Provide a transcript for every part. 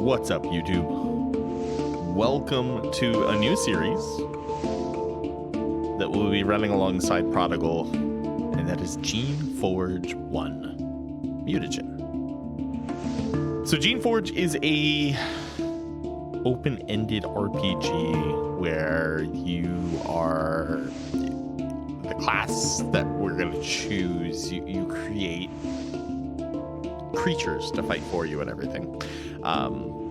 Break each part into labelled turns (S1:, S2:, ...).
S1: What's up, YouTube? Welcome to a new series that will be running alongside Prodigal, and that is Geneforge 1 Mutagen. So Geneforge is a open-ended RPG where you are the class that we're going to choose. You create creatures to fight for you and everything.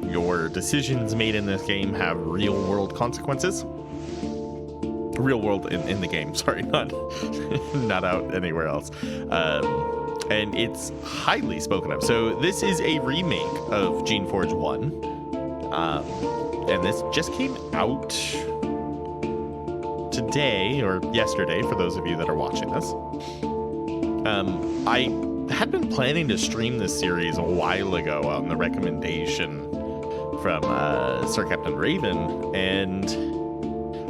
S1: Your decisions made in this game have real-world consequences. Real world in the game, sorry, not out anywhere else. And it's highly spoken of. So this is a remake of Geneforge 1. And this just came out today or yesterday for those of you that are watching this. I had been planning to stream this series a while ago on the recommendation from Sir Captain Raven, and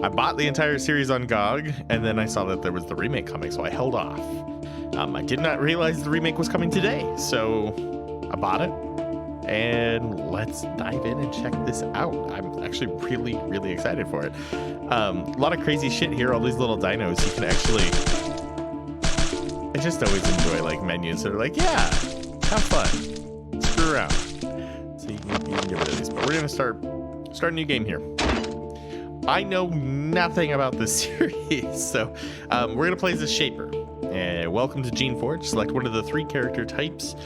S1: I bought the entire series on GOG, and then I saw that there was the remake coming, so I held off. I did not realize the remake was coming today, so I bought it, and let's dive in and check this out. I'm actually really excited for it. A lot of crazy shit here, all these little dinos. You can actually... I just always enjoy like menus that are like, yeah, have fun, screw around. So you can get rid of these, but we're gonna start a new game here. I know nothing about this series, so we're gonna play as a Shaper. Welcome to Geneforge. Select one of the 3 character types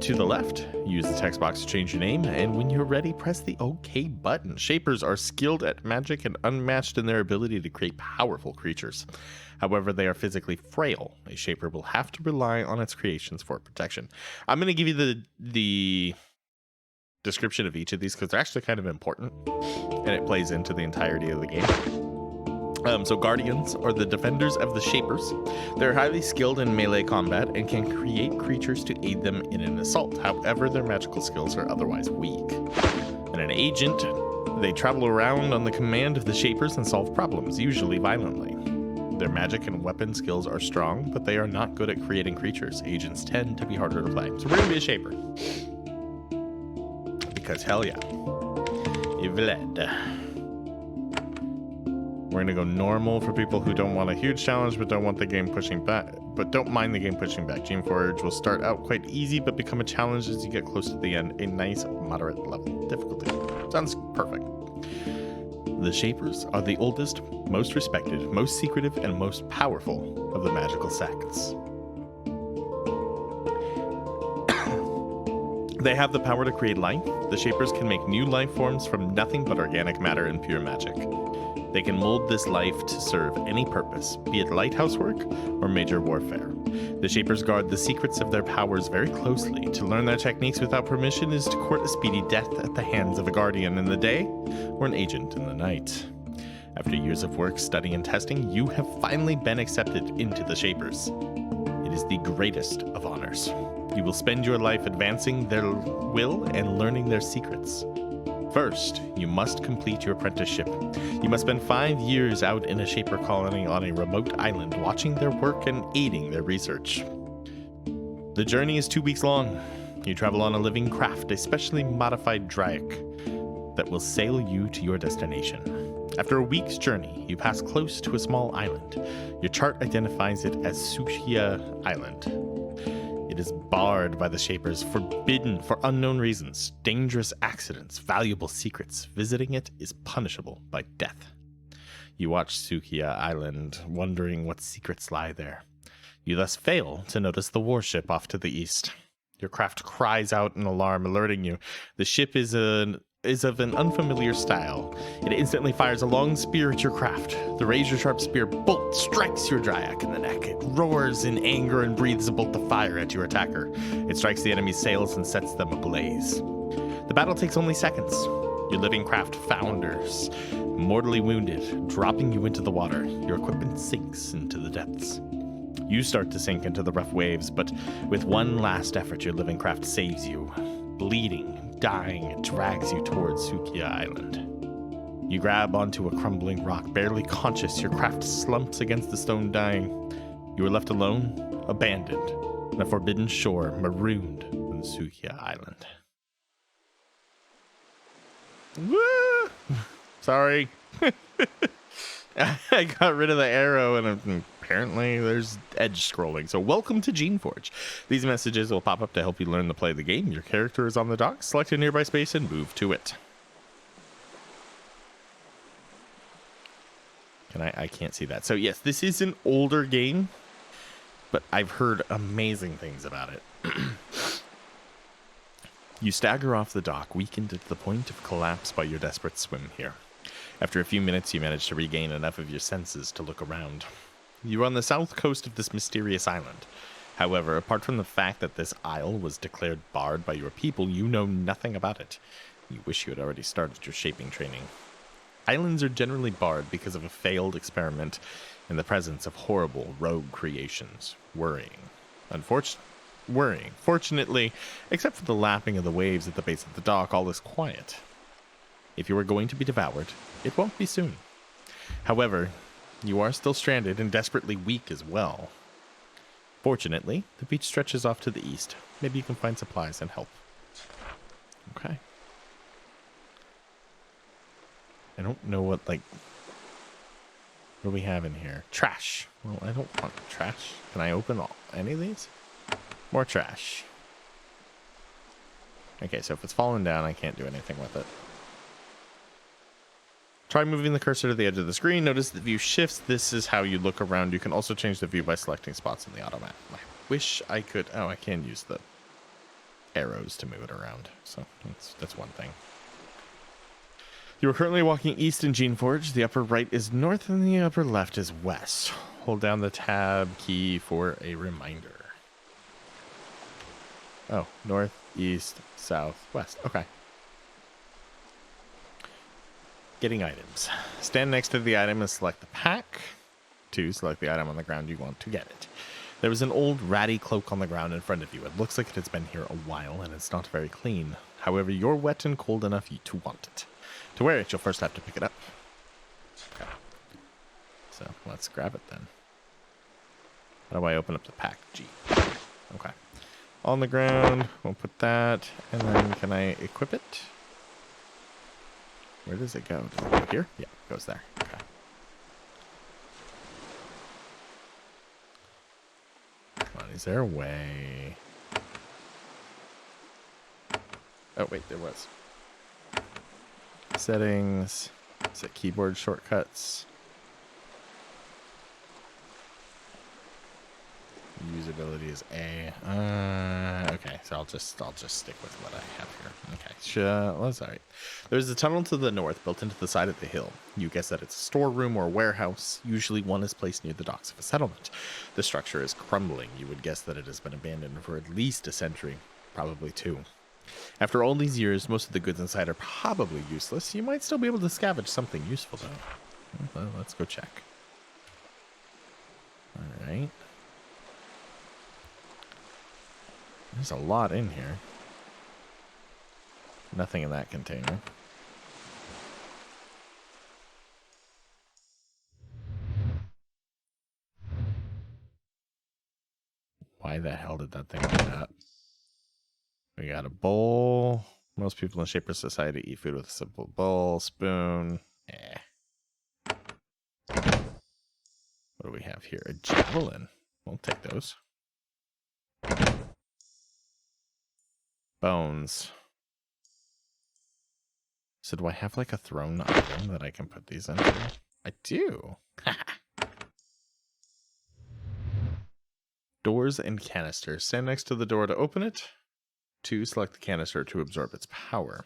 S1: to the left. Use the text box to change your name, and when you're ready, press the OK button. Shapers are skilled at magic and unmatched in their ability to create powerful creatures. However, they are physically frail. A Shaper will have to rely on its creations for protection. I'm going to give you the description of each of these because they're actually kind of important, and it plays into the entirety of the game. So Guardians are the defenders of the Shapers. They're highly skilled in melee combat and can create creatures to aid them in an assault. However, their magical skills are otherwise weak. And an Agent, they travel around on the command of the Shapers and solve problems, usually violently. Their magic and weapon skills are strong, but they are not good at creating creatures. Agents tend to be harder to play. So we're going to be a Shaper. Because hell yeah. Eveled. We're going to go normal for people who don't want a huge challenge but don't want the game pushing back, but don't mind the game pushing back. Geneforge will start out quite easy but become a challenge as you get close to the end. A nice moderate level difficulty. Sounds perfect. The Shapers are the oldest, most respected, most secretive, and most powerful of the magical sects. They have the power to create life. The Shapers can make new life forms from nothing but organic matter and pure magic. They can mold this life to serve any purpose, be it lighthouse work or major warfare. The Shapers guard the secrets of their powers very closely. To learn their techniques without permission is to court a speedy death at the hands of a Guardian in the day or an Agent in the night. After years of work, study, and testing, you have finally been accepted into the Shapers. It is the greatest of honors. You will spend your life advancing their will and learning their secrets. First, you must complete your apprenticeship. You must spend 5 years out in a Shaper colony on a remote island, watching their work and aiding their research. The journey is 2 weeks long. You travel on a living craft, a specially modified Dryak, that will sail you to your destination. After a week's journey, you pass close to a small island. Your chart identifies it as Sukia Island. It is barred by the Shapers, forbidden for unknown reasons, dangerous accidents, valuable secrets. Visiting it is punishable by death. You watch Sukia Island, wondering what secrets lie there. You thus fail to notice the warship off to the east. Your craft cries out in alarm, alerting you. The ship is of an unfamiliar style. It instantly fires a long spear at your craft. The razor-sharp spear bolt strikes your Dryak in the neck. It roars in anger and breathes a bolt of fire at your attacker. It strikes the enemy's sails and sets them ablaze. The battle takes only seconds. Your living craft founders, mortally wounded, dropping you into the water. Your equipment sinks into the depths. You start to sink into the rough waves, but with one last effort, your living craft saves you. Bleeding, dying, it drags you towards Sukia Island. You grab onto a crumbling rock, barely conscious. Your craft slumps against the stone, dying. You are left alone, abandoned, on a forbidden shore, marooned on Sukia Island. Woo! Sorry. I got rid of the arrow, and apparently there's edge scrolling. So welcome to Geneforge. These messages will pop up to help you learn to play the game. Your character is on the dock. Select a nearby space and move to it. I can't see that. So yes, this is an older game, but I've heard amazing things about it. You stagger off the dock, weakened to the point of collapse by your desperate swim here. After a few minutes, you manage to regain enough of your senses to look around. You're on the south coast of this mysterious island. However, apart from the fact that this isle was declared barred by your people, you know nothing about it. You wish you had already started your shaping training. Islands are generally barred because of a failed experiment in the presence of horrible rogue creations. Worrying. Fortunately, except for the lapping of the waves at the base of the dock, all is quiet. If you are going to be devoured, it won't be soon. However, you are still stranded and desperately weak as well. Fortunately, the beach stretches off to the east. Maybe you can find supplies and help. Okay. I don't know what do we have in here? Trash. Well, I don't want trash. Can I open any of these? More trash. Okay, so if it's fallen down, I can't do anything with it. Try moving the cursor to the edge of the screen. Notice the view shifts. This is how you look around. You can also change the view by selecting spots in the auto map. I wish I could... Oh, I can use the arrows to move it around. So that's one thing. You are currently walking east in Geneforge. The upper right is north and the upper left is west. Hold down the tab key for a reminder. Oh, north, east, south, west. Okay. Getting items. Stand next to the item and select the pack. 2, select the item on the ground you want to get it. There is an old ratty cloak on the ground in front of you. It looks like it has been here a while and it's not very clean. However, you're wet and cold enough to want it. To wear it, you'll first have to pick it up. Okay. So let's grab it then. How do I open up the pack? G. Okay. On the ground, we'll put that, and then can I equip it? Where does it go? Does it go here? Yeah, it goes there. Okay. Come on, is there a way? Oh, wait, there was. Settings. Is it keyboard shortcuts? Usability is A. Okay, so I'll just stick with what I have here. Okay, that's all right. There's a tunnel to the north built into the side of the hill. You guess that it's a storeroom or a warehouse. Usually one is placed near the docks of a settlement. The structure is crumbling. You would guess that it has been abandoned for at least a century, probably 2. After all these years, most of the goods inside are probably useless. You might still be able to scavenge something useful, though. Well, let's go check. All right. There's a lot in here. Nothing in that container. Why the hell did that thing light up? We got a bowl. Most people in Shaper Society eat food with a simple bowl, spoon. What do we have here? A javelin. We'll take those. Bones. So do I have like a thrown item that I can put these into? I do. Doors and canisters. Stand next to the door to open it. 2, select the canister to absorb its power.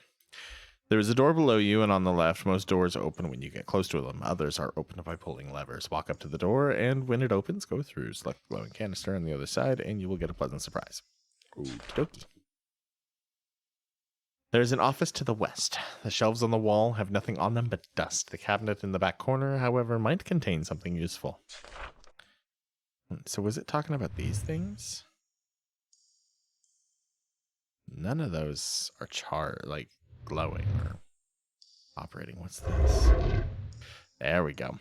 S1: There is a door below you and on the left. Most doors open when you get close to them. Others are opened by pulling levers. Walk up to the door and when it opens, go through. Select the glowing canister on the other side and you will get a pleasant surprise. Okie dokie. There's an office to the west. The shelves on the wall have nothing on them but dust. The cabinet in the back corner, however, might contain something useful. So was it talking about these things? None of those are glowing or operating. What's this? There we go.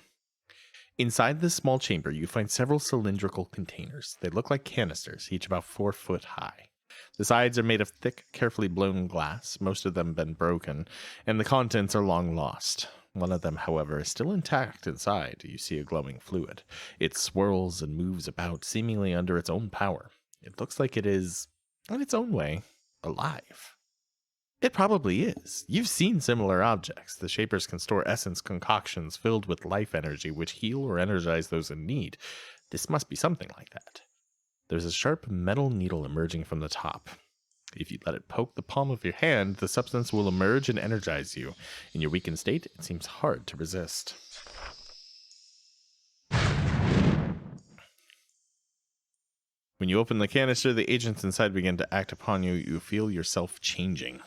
S1: Inside this small chamber, you find several cylindrical containers. They look like canisters, each about 4 foot high. The sides are made of thick, carefully blown glass, most of them been broken, and the contents are long lost. One of them, however, is still intact inside. You see a glowing fluid. It swirls and moves about, seemingly under its own power. It looks like it is, in its own way, alive. It probably is. You've seen similar objects. The Shapers can store essence concoctions filled with life energy, which heal or energize those in need. This must be something like that. There's a sharp metal needle emerging from the top. If you let it poke the palm of your hand, the substance will emerge and energize you. In your weakened state, it seems hard to resist. When you open the canister, the agents inside begin to act upon you. You feel yourself changing.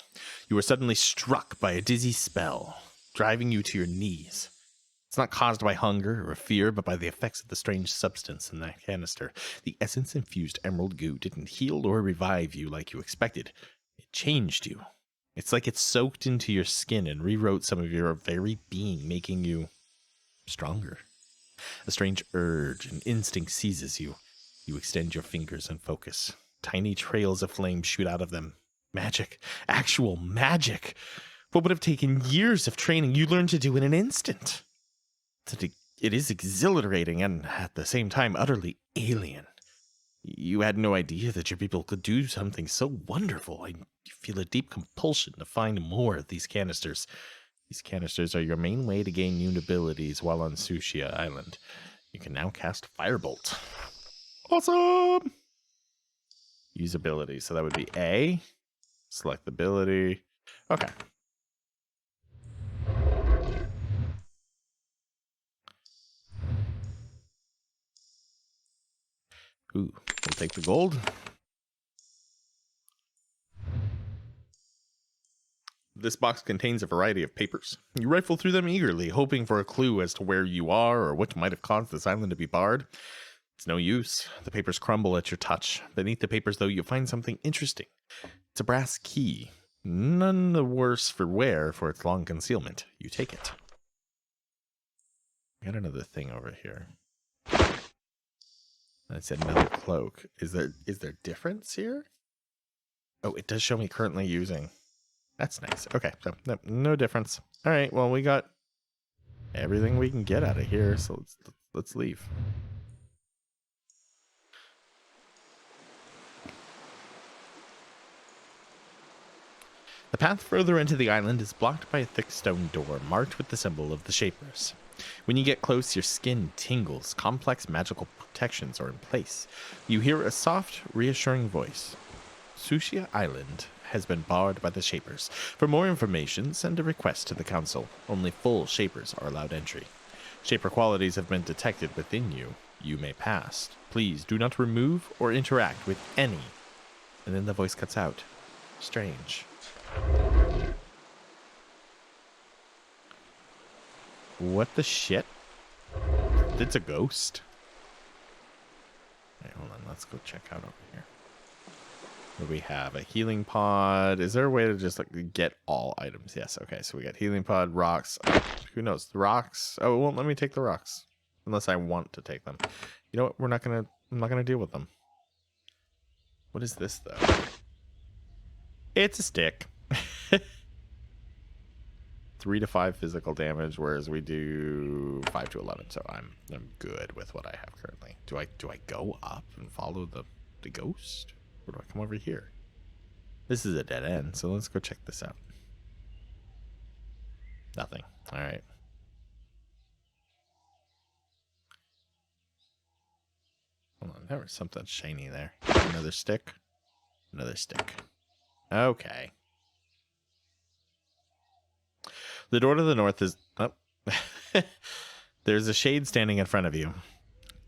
S1: You are suddenly struck by a dizzy spell, driving you to your knees. It's not caused by hunger or fear, but by the effects of the strange substance in that canister. The essence-infused emerald goo didn't heal or revive you like you expected. It changed you. It's like it soaked into your skin and rewrote some of your very being, making you stronger. A strange urge and instinct seizes you. You extend your fingers and focus. Tiny trails of flame shoot out of them. Magic. Actual magic. What would have taken years of training, you learn to do in an instant. It is exhilarating and, at the same time, utterly alien. You had no idea that your people could do something so wonderful. You feel a deep compulsion to find more of these canisters. These canisters are your main way to gain new abilities while on Tsushia Island. You can now cast Firebolt. Awesome! Use ability. So that would be A. Select ability. Okay. Ooh, we'll take the gold. This box contains a variety of papers. You rifle through them eagerly, hoping for a clue as to where you are or what might have caused this island to be barred. It's no use. The papers crumble at your touch. Beneath the papers, though, you find something interesting. It's a brass key. None the worse for wear for its long concealment. You take it. Got another thing over here. That's another cloak. Is there difference here? Oh, it does show me currently using. That's nice. Okay, so no difference. All right, well, we got everything we can get out of here, so let's leave. The path further into the island is blocked by a thick stone door marked with the symbol of the Shapers. When you get close, your skin tingles. Complex magical protections are in place. You hear a soft, reassuring voice. Tsushia Island has been barred by the Shapers. For more information, send a request to the Council. Only full Shapers are allowed entry. Shaper qualities have been detected within you. You may pass. Please do not remove or interact with any. And then the voice cuts out. Strange. What the shit? It's a ghost. Hey, hold on. Let's go check out over here. What do we have? A healing pod. Is there a way to just like get all items? Yes. Okay. So we got healing pod, rocks. Who knows? The rocks. Oh, it won't let me take the rocks unless I want to take them. You know what? I'm not gonna deal with them. What is this though? It's a stick. 3 to 5 physical damage, whereas we do 5 to 11. So I'm good with what I have currently. Do I go up and follow the ghost, or do I come over here? This is a dead end, so let's go check this out. Nothing. All right. Hold on, there was something shiny there. Another stick. Another stick. Okay. The door to the north is... Oh. There's a shade standing in front of you.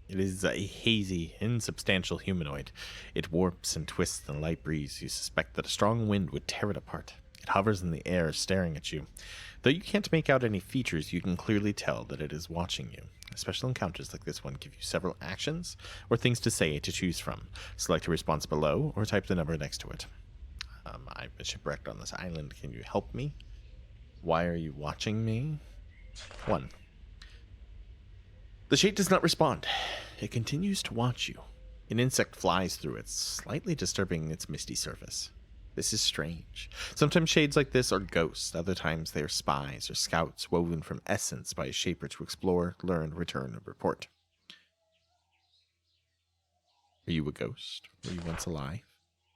S1: It is a hazy, insubstantial humanoid. It warps and twists in the light breeze. You suspect that a strong wind would tear it apart. It hovers in the air, staring at you. Though you can't make out any features, you can clearly tell that it is watching you. Special encounters like this one give you several actions or things to say to choose from. Select a response below or type the number next to it. I've been shipwrecked on this island. Can you help me? Why are you watching me? 1. The shade does not respond. It continues to watch you. An insect flies through it, slightly disturbing its misty surface. This is strange. Sometimes shades like this are ghosts, other times they are spies or scouts woven from essence by a shaper to explore, learn, return, and report. Are you a ghost? Were you once alive?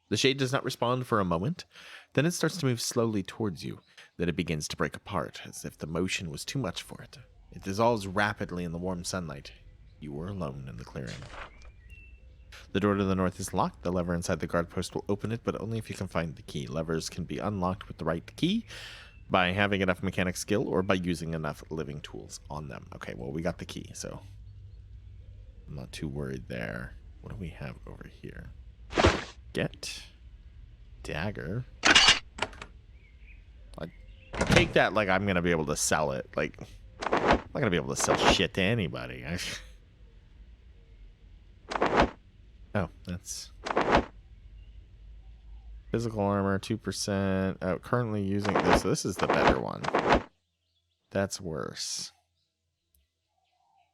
S1: The shade does not respond for a moment. Then it starts to move slowly towards you. Then it begins to break apart, as if the motion was too much for it. It dissolves rapidly in the warm sunlight. You are alone in the clearing. The door to the north is locked. The lever inside the guard post will open it, but only if you can find the key. Levers can be unlocked with the right key, by having enough mechanic skill, or by using enough living tools on them. Okay, well, we got the key, so I'm not too worried there. What do we have over here? Get dagger. I take that like I'm gonna be able to sell it. Like, I'm not gonna be able to sell shit to anybody. Oh, that's physical armor, 2%. Oh, currently using this. So this is the better one. That's worse.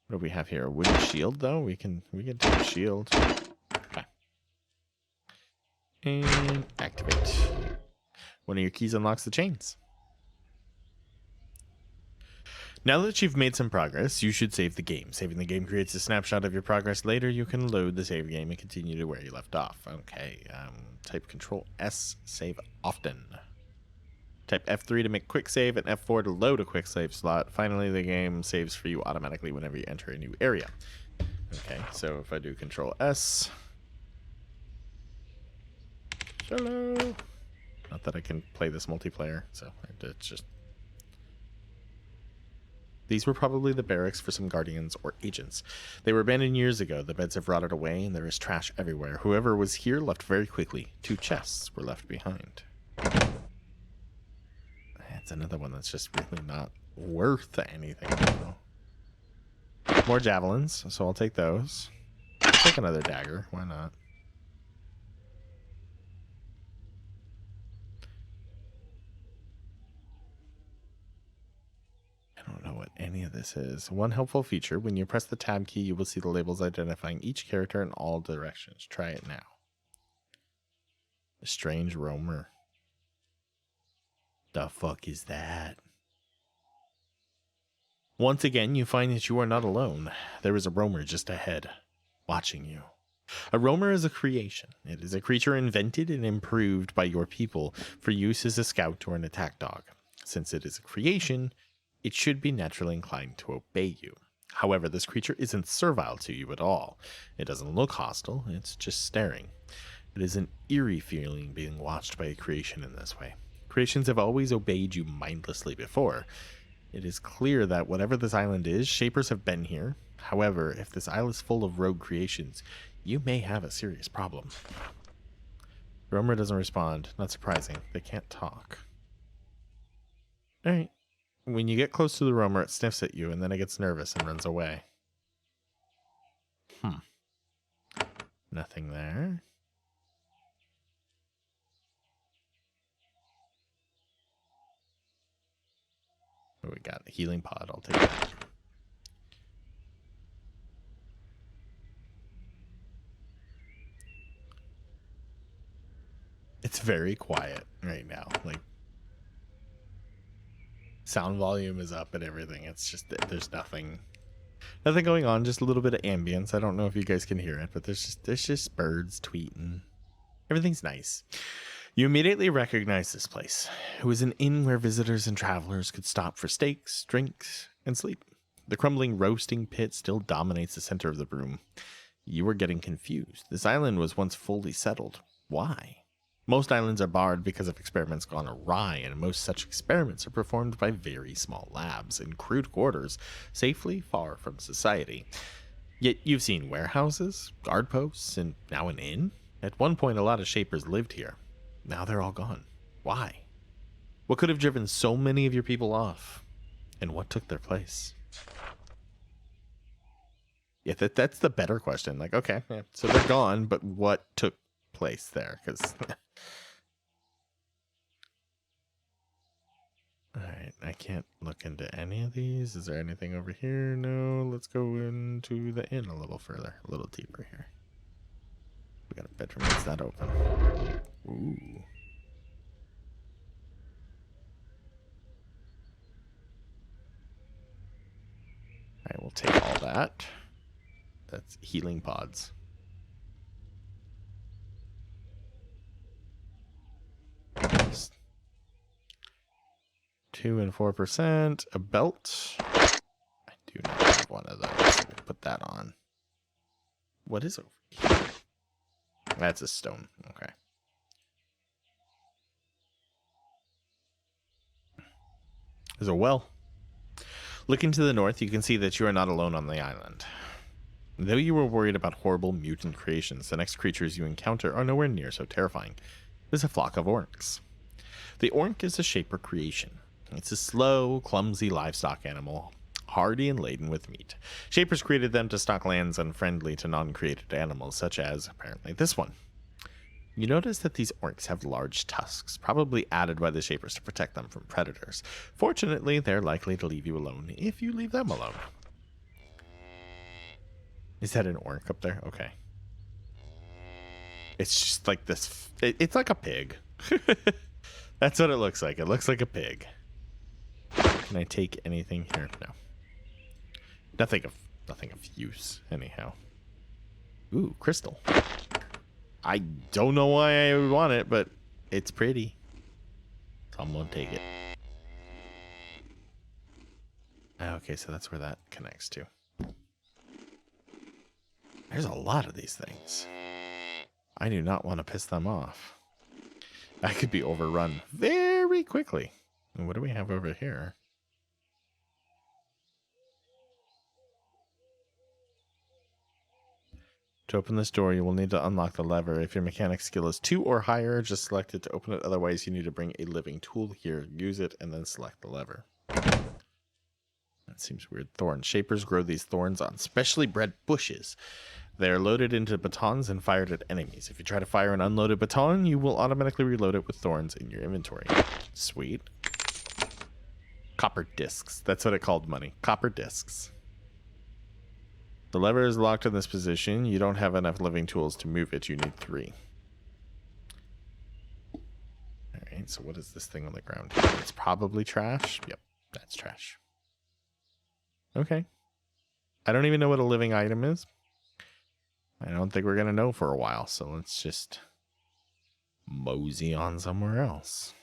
S1: What do we have here? A wooden shield, though. We can take a shield. Okay. And activate. One of your keys unlocks the chains. Now that you've made some progress, you should save the game. Saving the game creates a snapshot of your progress. Later, you can load the save game and continue to where you left off. Okay, type Control S, save often. Type F3 to make quick save and F4 to load a quick save slot. Finally, the game saves for you automatically whenever you enter a new area. Okay, so if I do Control S. Hello. Not that I can play this multiplayer, so it's just... These were probably the barracks for some guardians or agents. They were abandoned years ago. The beds have rotted away, and there is trash everywhere. Whoever was here left very quickly. 2 chests were left behind. That's another one that's just really not worth anything. More javelins, so I'll take those. I'll take another dagger. Why not? I don't know what any of this is. One helpful feature, when you press the tab key, you will see the labels identifying each character in all directions. Try it now. A strange roamer. The fuck is that? Once again, you find that you are not alone. There is a roamer just ahead, watching you. A roamer is a creation. It is a creature invented and improved by your people for use as a scout or an attack dog. Since it is a creation, it should be naturally inclined to obey you. However, this creature isn't servile to you at all. It doesn't look hostile, it's just staring. It is an eerie feeling being watched by a creation in this way. Creations have always obeyed you mindlessly before. It is clear that whatever this island is, Shapers have been here. However, if this isle is full of rogue creations, you may have a serious problem. Roamer doesn't respond. Not surprising. They can't talk. Alright. When you get close to the roamer, it sniffs at you, and then it gets nervous and runs away. Nothing there. What we got? A healing pod. I'll take that. It's very quiet right now. Like, sound volume is up and everything. It's just, there's nothing going on. Just a little bit of ambience. I don't know if you guys can hear it, but there's just birds tweeting. Everything's nice. You immediately recognize this place. It was an inn where visitors and travelers could stop for steaks, drinks, and sleep. The crumbling roasting pit still dominates the center of the room. You are getting confused. This island was once fully settled. Why? Most islands are barred because of experiments gone awry, and most such experiments are performed by very small labs in crude quarters, safely far from society. Yet you've seen warehouses, guard posts, and now an inn? At one point, a lot of Shapers lived here. Now they're all gone. Why? What could have driven so many of your people off? And what took their place? Yeah, that's the better question. Like, okay, yeah, so they're gone, but what took place there? Because... Alright, I can't look into any of these. Is there anything over here? No, let's go into the inn a little further, a little deeper here. bedroom is that open? Ooh. Alright, we'll take all that. That's healing pods. Just 2 and 4%. A belt. I do not have one of those. So we'll put that on. What is over here? That's a stone. Okay. There's a well. Looking to the north, you can see that you are not alone on the island. Though you were worried about horrible mutant creations, the next creatures you encounter are nowhere near so terrifying. There's a flock of orcs. The orc is a shaper creation. It's a slow, clumsy livestock animal, hardy and laden with meat. Shapers created them to stock lands unfriendly to non-created animals, such as, apparently, this one. You notice that these orcs have large tusks, probably added by the shapers to protect them from predators. Fortunately, they're likely to leave you alone if you leave them alone. Is that an orc up there? Okay. It's just like this. It's like a pig. That's what it looks like. It looks like a pig. Can I take anything here? No. Nothing of use, anyhow. Ooh, crystal. I don't know why I would want it, but it's pretty. So I'm gonna take it. Okay, so that's where that connects to. There's a lot of these things. I do not want to piss them off. I could be overrun very quickly. And what do we have over here? To open this door, you will need to unlock the lever. If your mechanic skill is 2 or higher, just select it to open it. Otherwise, you need to bring a living tool here, use it, and then select the lever. That seems weird. Thorns. Shapers grow these thorns on specially bred bushes. They are loaded into batons and fired at enemies. If you try to fire an unloaded baton, you will automatically reload it with thorns in your inventory. Sweet. Copper discs. That's what it called, money. Copper discs. The lever is locked in this position. You don't have enough living tools to move it. You need 3. Alright, so what is this thing on the ground here? It's probably trash. Yep, that's trash. Okay. I don't even know what a living item is. I don't think we're going to know for a while, so let's just mosey on somewhere else.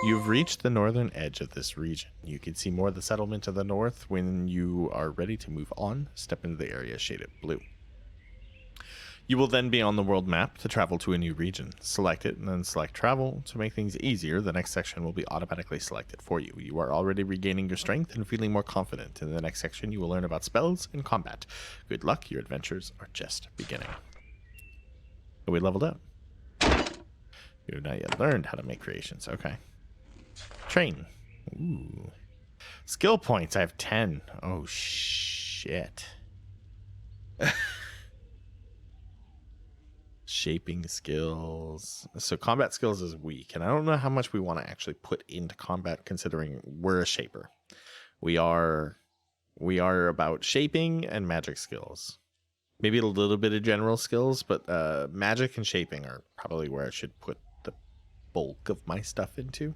S1: You've reached the northern edge of this region. You can see more of the settlement to the north. When you are ready to move on, step into the area shaded blue. You will then be on the world map to travel to a new region. Select it and then select travel. To make things easier, the next section will be automatically selected for you. You are already regaining your strength and feeling more confident. In the next section, you will learn about spells and combat. Good luck, your adventures are just beginning. We leveled up. You have not yet learned how to make creations. Okay. Train. Ooh. Skill points. I have 10. Oh, shit. Shaping skills. So combat skills is weak. And I don't know how much we want to actually put into combat considering we're a shaper. We are about shaping and magic skills. Maybe a little bit of general skills, but magic and shaping are probably where I should put the bulk of my stuff into.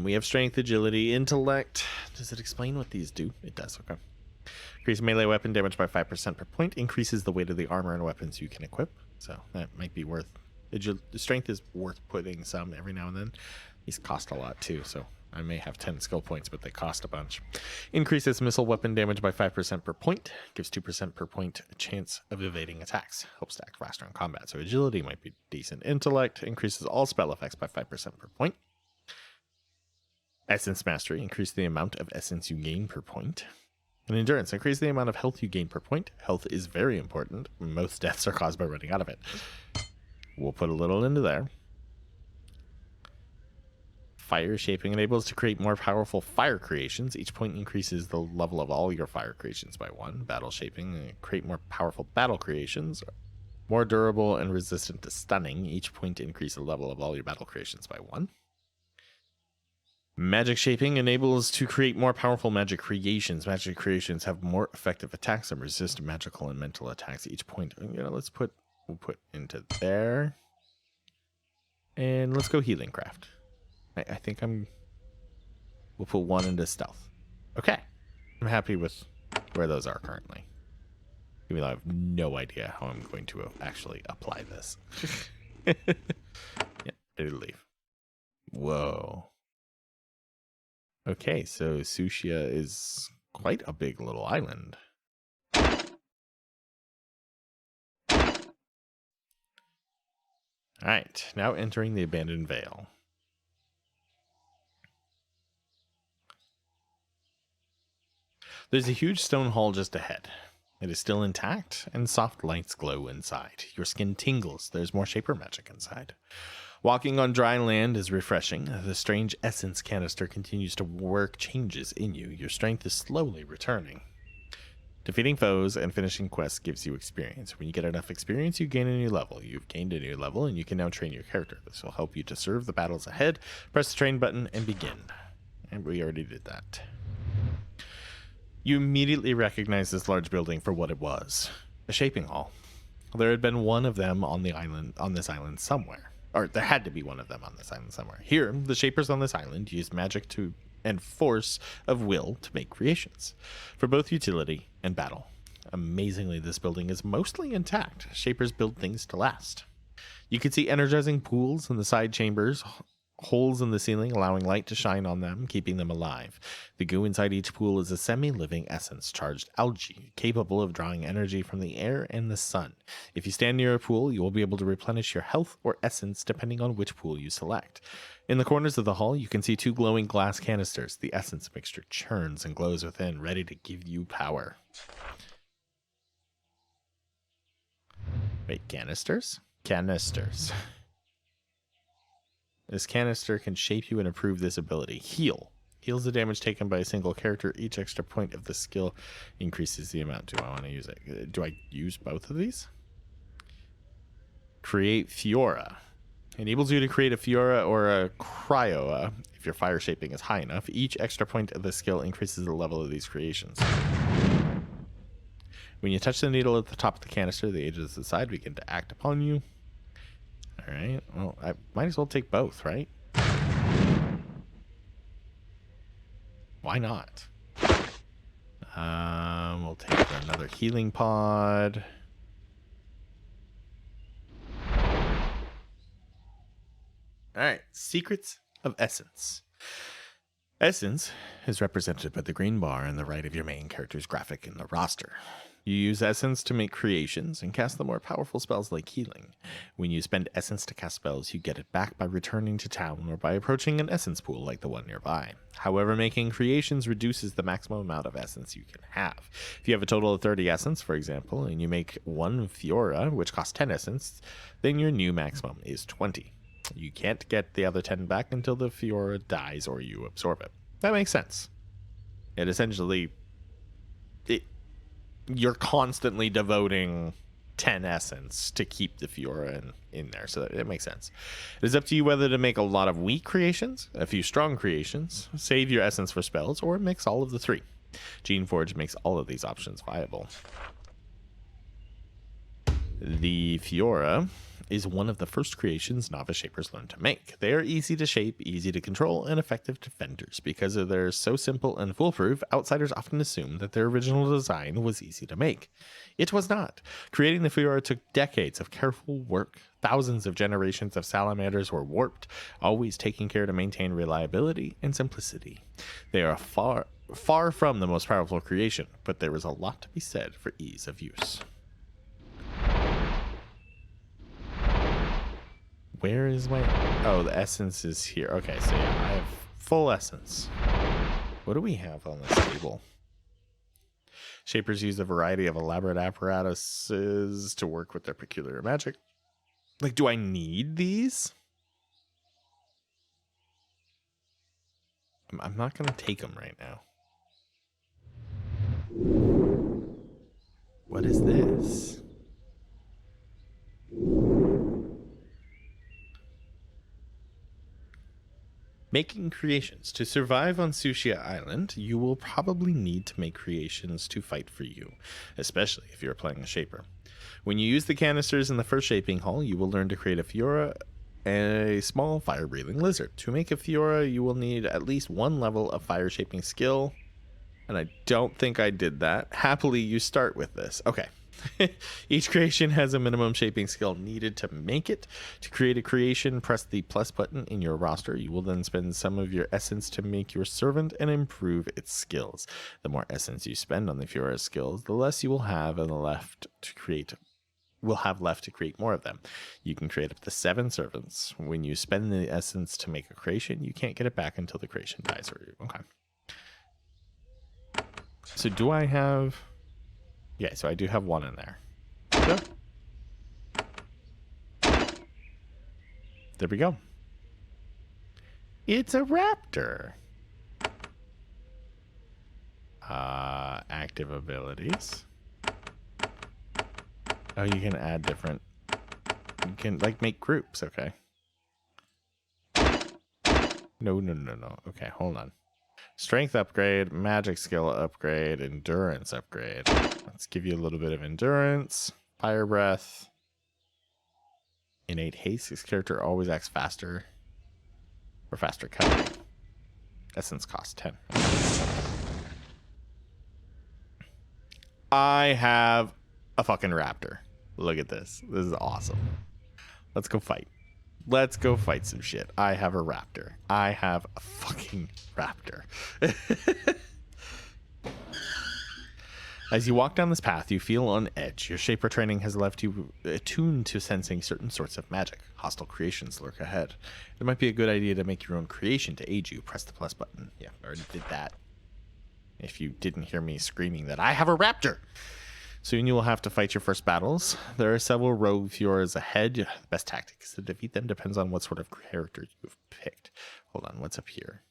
S1: We have strength, agility, intellect. Does it explain what these do? It does. Okay. Increase melee weapon damage by 5% per point. Increases the weight of the armor and weapons you can equip. So that might be worth. Strength is worth putting some every now and then. These cost a lot too, so I may have 10 skill points, but they cost a bunch. Increases missile weapon damage by 5% per point. Gives 2% per point a chance of evading attacks. Helps to act faster in combat, so agility might be decent. Intellect increases all spell effects by 5% per point. Essence mastery. Increase the amount of essence you gain per point. And endurance. Increase the amount of health you gain per point. Health is very important. Most deaths are caused by running out of it. We'll put a little into there. Fire shaping enables to create more powerful fire creations. Each point increases the level of all your fire creations by 1. Battle shaping. Create more powerful battle creations. More durable and resistant to stunning. Each point increase the level of all your battle creations by 1. Magic shaping enables to create more powerful magic creations. Magic creations have more effective attacks and resist magical and mental attacks. Each point, we'll put into there. And let's go healing craft. I think we'll put one into stealth. Okay. I'm happy with where those are currently. Even though I have no idea how I'm going to actually apply this. Yeah, ready to leave. Whoa. Okay, so Sushia is quite a big little island. Alright, now entering the abandoned vale. There's a huge stone hall just ahead. It is still intact, and soft lights glow inside. Your skin tingles. There's more Shaper magic inside. Walking on dry land is refreshing. The strange essence canister continues to work changes in you. Your strength is slowly returning. Defeating foes and finishing quests gives you experience. When you get enough experience, you gain a new level. You've gained a new level, and you can now train your character. This will help you to serve the battles ahead. Press the train button and begin. And we already did that. You immediately recognize this large building for what it was. A shaping hall. There had been one of them on this island somewhere. Or there had to be one of them on this island somewhere. Here, the shapers on this island used magic and force of will to make creations, for both utility and battle. Amazingly, this building is mostly intact. Shapers build things to last. You can see energizing pools in the side chambers, holes in the ceiling allowing light to shine on them, keeping them alive. The goo inside each pool is a semi-living essence, charged algae, capable of drawing energy from the air and the sun. If you stand near a pool, you will be able to replenish your health or essence depending on which pool you select. In the corners of the hall, you can see two glowing glass canisters. The essence mixture churns and glows within, ready to give you power. Wait, canisters? Canisters. This canister can shape you and improve this ability. Heal. Heals the damage taken by a single character. Each extra point of the skill increases the amount. Do I want to use it? Do I use both of these? Create Fiora. Enables you to create a Fiora or a Cryoa if your fire shaping is high enough. Each extra point of the skill increases the level of these creations. When you touch the needle at the top of the canister, the edges of the side begin to act upon you. Alright, well, I might as well take both, right? Why not? We'll take another healing pod. Alright, Secrets of Essence. Essence is represented by the green bar on the right of your main character's graphic in the roster. You use Essence to make creations and cast the more powerful spells like healing. When you spend Essence to cast spells, you get it back by returning to town or by approaching an Essence pool like the one nearby. However, making creations reduces the maximum amount of Essence you can have. If you have a total of 30 Essence, for example, and you make one Fiora, which costs 10 Essence, then your new maximum is 20. You can't get the other 10 back until the Fiora dies or you absorb it. That makes sense. It essentially... You're constantly devoting 10 essence to keep the Fiora in there, so that it makes sense. It is up to you whether to make a lot of weak creations, a few strong creations, save your essence for spells, or mix all of the three. Geneforge makes all of these options viable. The Fiora is one of the first creations novice shapers learn to make. They are easy to shape, easy to control, and effective defenders. Because they're so simple and foolproof, outsiders often assume that their original design was easy to make. It was not. Creating the Fiora took decades of careful work. Thousands of generations of salamanders were warped, always taking care to maintain reliability and simplicity. They are far from the most powerful creation, but there is a lot to be said for ease of use. Where is my... Oh, the essence is here. Okay, so yeah, I have full essence. What do we have on this table? Shapers use a variety of elaborate apparatuses to work with their peculiar magic. Like, do I need these? I'm not going to take them right now. What is this? Making creations. To survive on Sushia Island, you will probably need to make creations to fight for you, especially if you're playing a Shaper. When you use the canisters in the first shaping hall, you will learn to create a Fiora and a small fire-breathing lizard. To make a Fiora, you will need at least one level of fire shaping skill, and I don't think I did that. Happily, you start with this. Okay. Each creation has a minimum shaping skill needed to make it. To create a creation, press the plus button in your roster. You will then spend some of your essence to make your servant and improve its skills. The more essence you spend on the Fiora's skills, the less you will have left to create more of them. You can create up to 7 servants. When you spend the essence to make a creation, you can't get it back until the creation dies. Okay. So do I have... Yeah, so I do have one in there. Yep. There we go. It's a Raptor. Active abilities. Oh, you can add different... You can, like, make groups, okay. No. Okay, hold on. Strength upgrade, magic skill upgrade, endurance upgrade. Let's give you a little bit of endurance. Fire breath. Innate haste. This character always acts faster. Or faster cutting. Essence cost 10. I have a fucking Raptor. Look at this. This is awesome. Let's go fight. Let's go fight some shit. I have a Raptor. I have a fucking Raptor. As you walk down this path, you feel on edge. Your Shaper training has left you attuned to sensing certain sorts of magic. Hostile creations lurk ahead. It might be a good idea to make your own creation to aid you. Press the plus button. Yeah, I already did that. If you didn't hear me screaming that I have a Raptor. Soon you will have to fight your first battles. There are several rogue Fioras ahead. The best tactics to defeat them depends on what sort of character you've picked. Hold on, what's up here?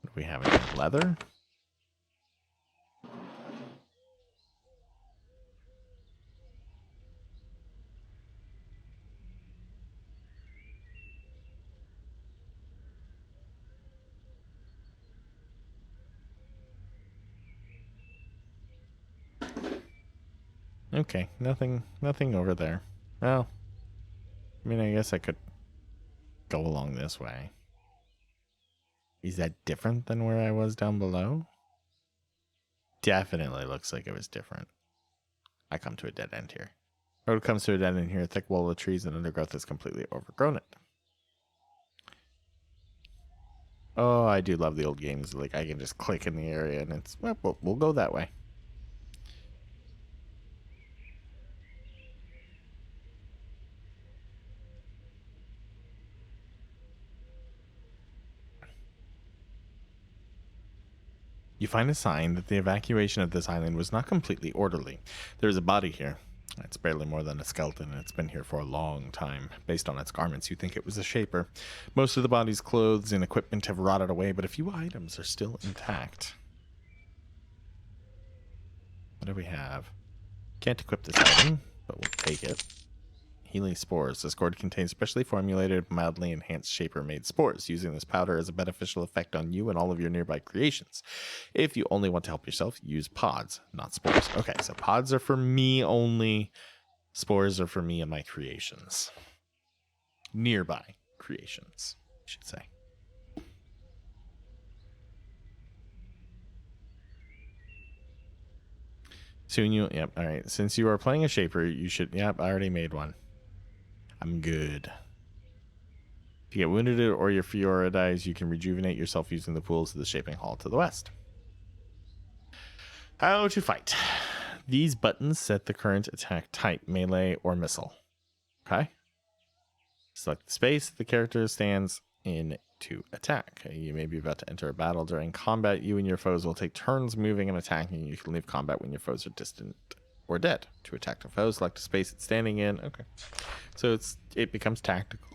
S1: What do we have in leather? Okay, nothing over there. Well, I mean, I guess I could go along this way. Is that different than where I was down below? Definitely looks like it was different. I come to a dead end here. Road comes to a dead end here. A thick wall of trees and undergrowth has completely overgrown it. Oh, I do love the old games. Like, I can just click in the area and it's, well, we'll go that way. You find a sign that the evacuation of this island was not completely orderly. There is a body here. It's barely more than a skeleton, and it's been here for a long time. Based on its garments, you think it was a Shaper. Most of the body's clothes and equipment have rotted away, but a few items are still intact. What do we have? Can't equip this item, but we'll take it. Healing spores. This gourd contains specially formulated, mildly enhanced Shaper-made spores. Using this powder has a beneficial effect on you and all of your nearby creations. If you only want to help yourself, use pods, not spores. Okay, so pods are for me only. Spores are for me and my creations. Nearby creations, I should say. Soon you... Yep, alright. Since you are playing a Shaper, you should... Yep, I already made one. I'm good. If you get wounded or your Fiora dies, you can rejuvenate yourself using the pools of the Shaping Hall to the west. How to fight. These buttons set the current attack type, melee or missile. Okay. Select the space the character stands in to attack. You may be about to enter a battle. During combat, you and your foes will take turns moving and attacking. You can leave combat when your foes are distant or dead. To attack the foe, select a space it's standing in. Okay. So it becomes tactical.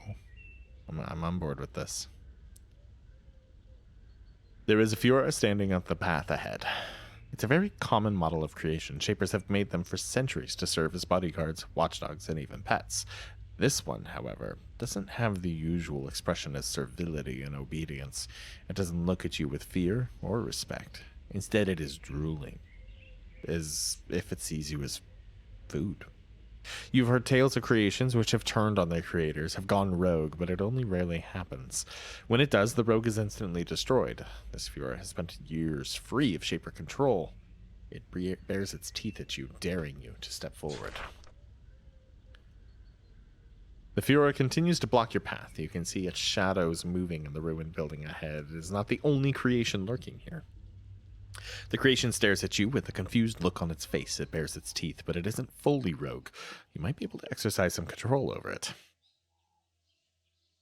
S1: I'm on board with this. There is a Fiora standing up the path ahead. It's a very common model of creation. Shapers have made them for centuries to serve as bodyguards, watchdogs, and even pets. This one, however, doesn't have the usual expression as servility and obedience. It doesn't look at you with fear or respect. Instead, it is drooling, as if it sees you as food. You've heard tales of creations which have turned on their creators, have gone rogue, but it only rarely happens. When it does, the rogue is instantly destroyed. This Fuhrer has spent years free of Shaper control. It bares its teeth at you, daring you to step forward. The Fuhrer continues to block your path. You can see its shadows moving in the ruined building ahead. It is not the only creation lurking here. The creation stares at you with a confused look on its face. It bares its teeth, but it isn't fully rogue. You might be able to exercise some control over it.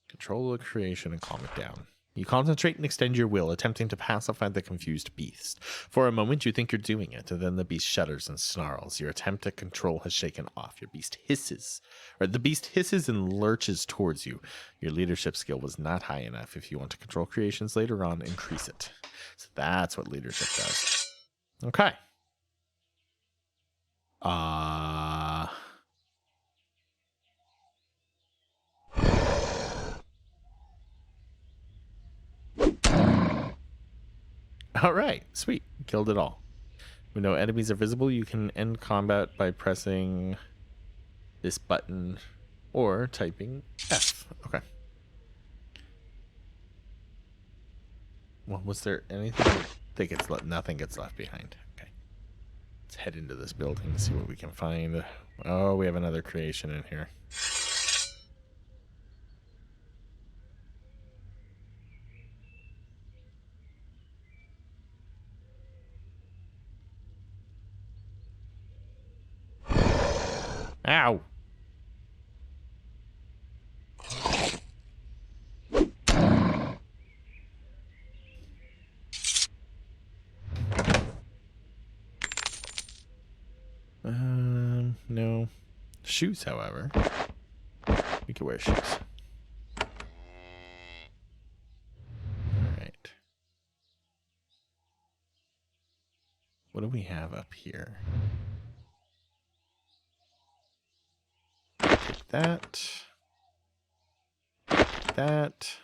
S1: Control the creation and calm it down. You concentrate and extend your will, attempting to pacify the confused beast. For a moment, you think you're doing it, and then the beast shudders and snarls. Your attempt at control has shaken off. The beast hisses and lurches towards you. Your leadership skill was not high enough. If you want to control creations later on, increase it. So that's what leadership does. Okay. Alright, sweet. Killed it all. When no enemies are visible, you can end combat by pressing this button or typing F. Okay. Well, was there anything? I think nothing gets left behind. Okay. Let's head into this building and see what we can find. Oh, we have another creation in here. Ow! No. Shoes, however. We can wear shoes. Alright. What do we have up here? Take that. Take that.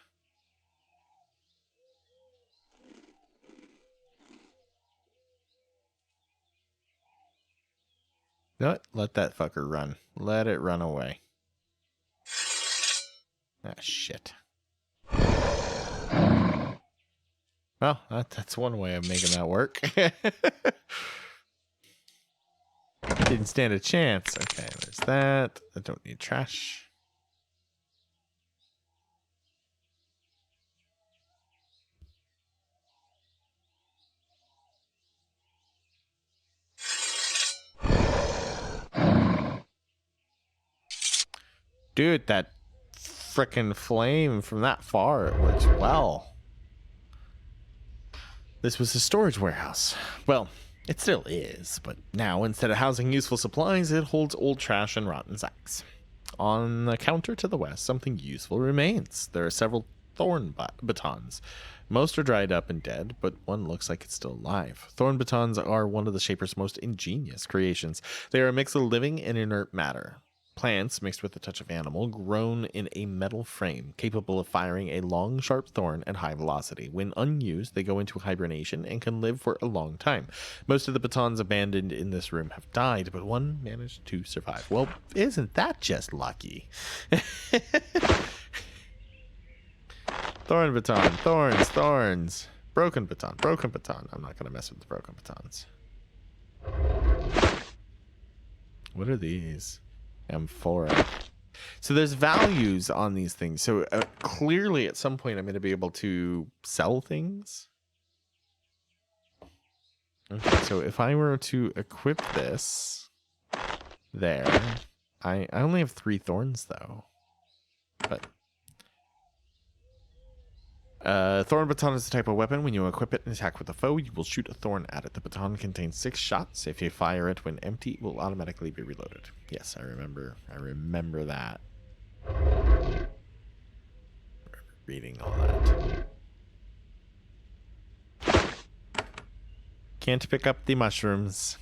S1: No, let that fucker run. Let it run away. Ah, shit. Well, that's one way of making that work. Didn't stand a chance. Okay, there's that. I don't need trash. Dude, that frickin' flame from that far, it works well. This was a storage warehouse. Well, it still is, but now instead of housing useful supplies, it holds old trash and rotten sacks. On the counter to the west, something useful remains. There are several thorn batons. Most are dried up and dead, but one looks like it's still alive. Thorn batons are one of the Shaper's most ingenious creations. They are a mix of living and inert matter. Plants mixed with a touch of animal, grown in a metal frame, capable of firing a long, sharp thorn at high velocity. When unused, they go into hibernation and can live for a long time. Most of the batons abandoned in this room have died, but one managed to survive. Well, isn't that just lucky? Thorn baton, thorns. Broken baton. I'm not going to mess with the broken batons. What are these? Amphora. So there's values on these things. So clearly at some point I'm going to be able to sell things. Okay, so if I were to equip this there, I only have 3 thorns though. But thorn baton is a type of weapon. When you equip it and attack with a foe, you will shoot a thorn at it. The baton contains 6 shots. If you fire it when empty, it will automatically be reloaded. Yes, I remember that. I remember reading all that. Can't pick up the mushrooms.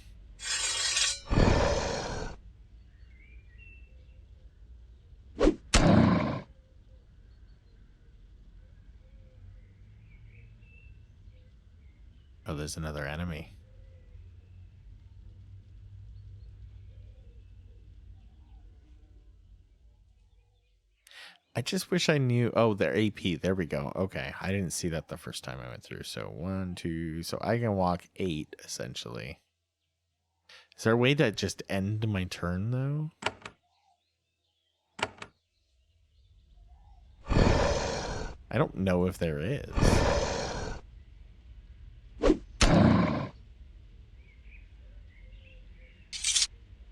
S1: Oh, there's another enemy. I just wish I knew. Oh, they're AP. There we go. Okay. I didn't see that the first time I went through. So 1, 2. So I can walk 8, essentially. Is there a way to just end my turn, though? I don't know if there is.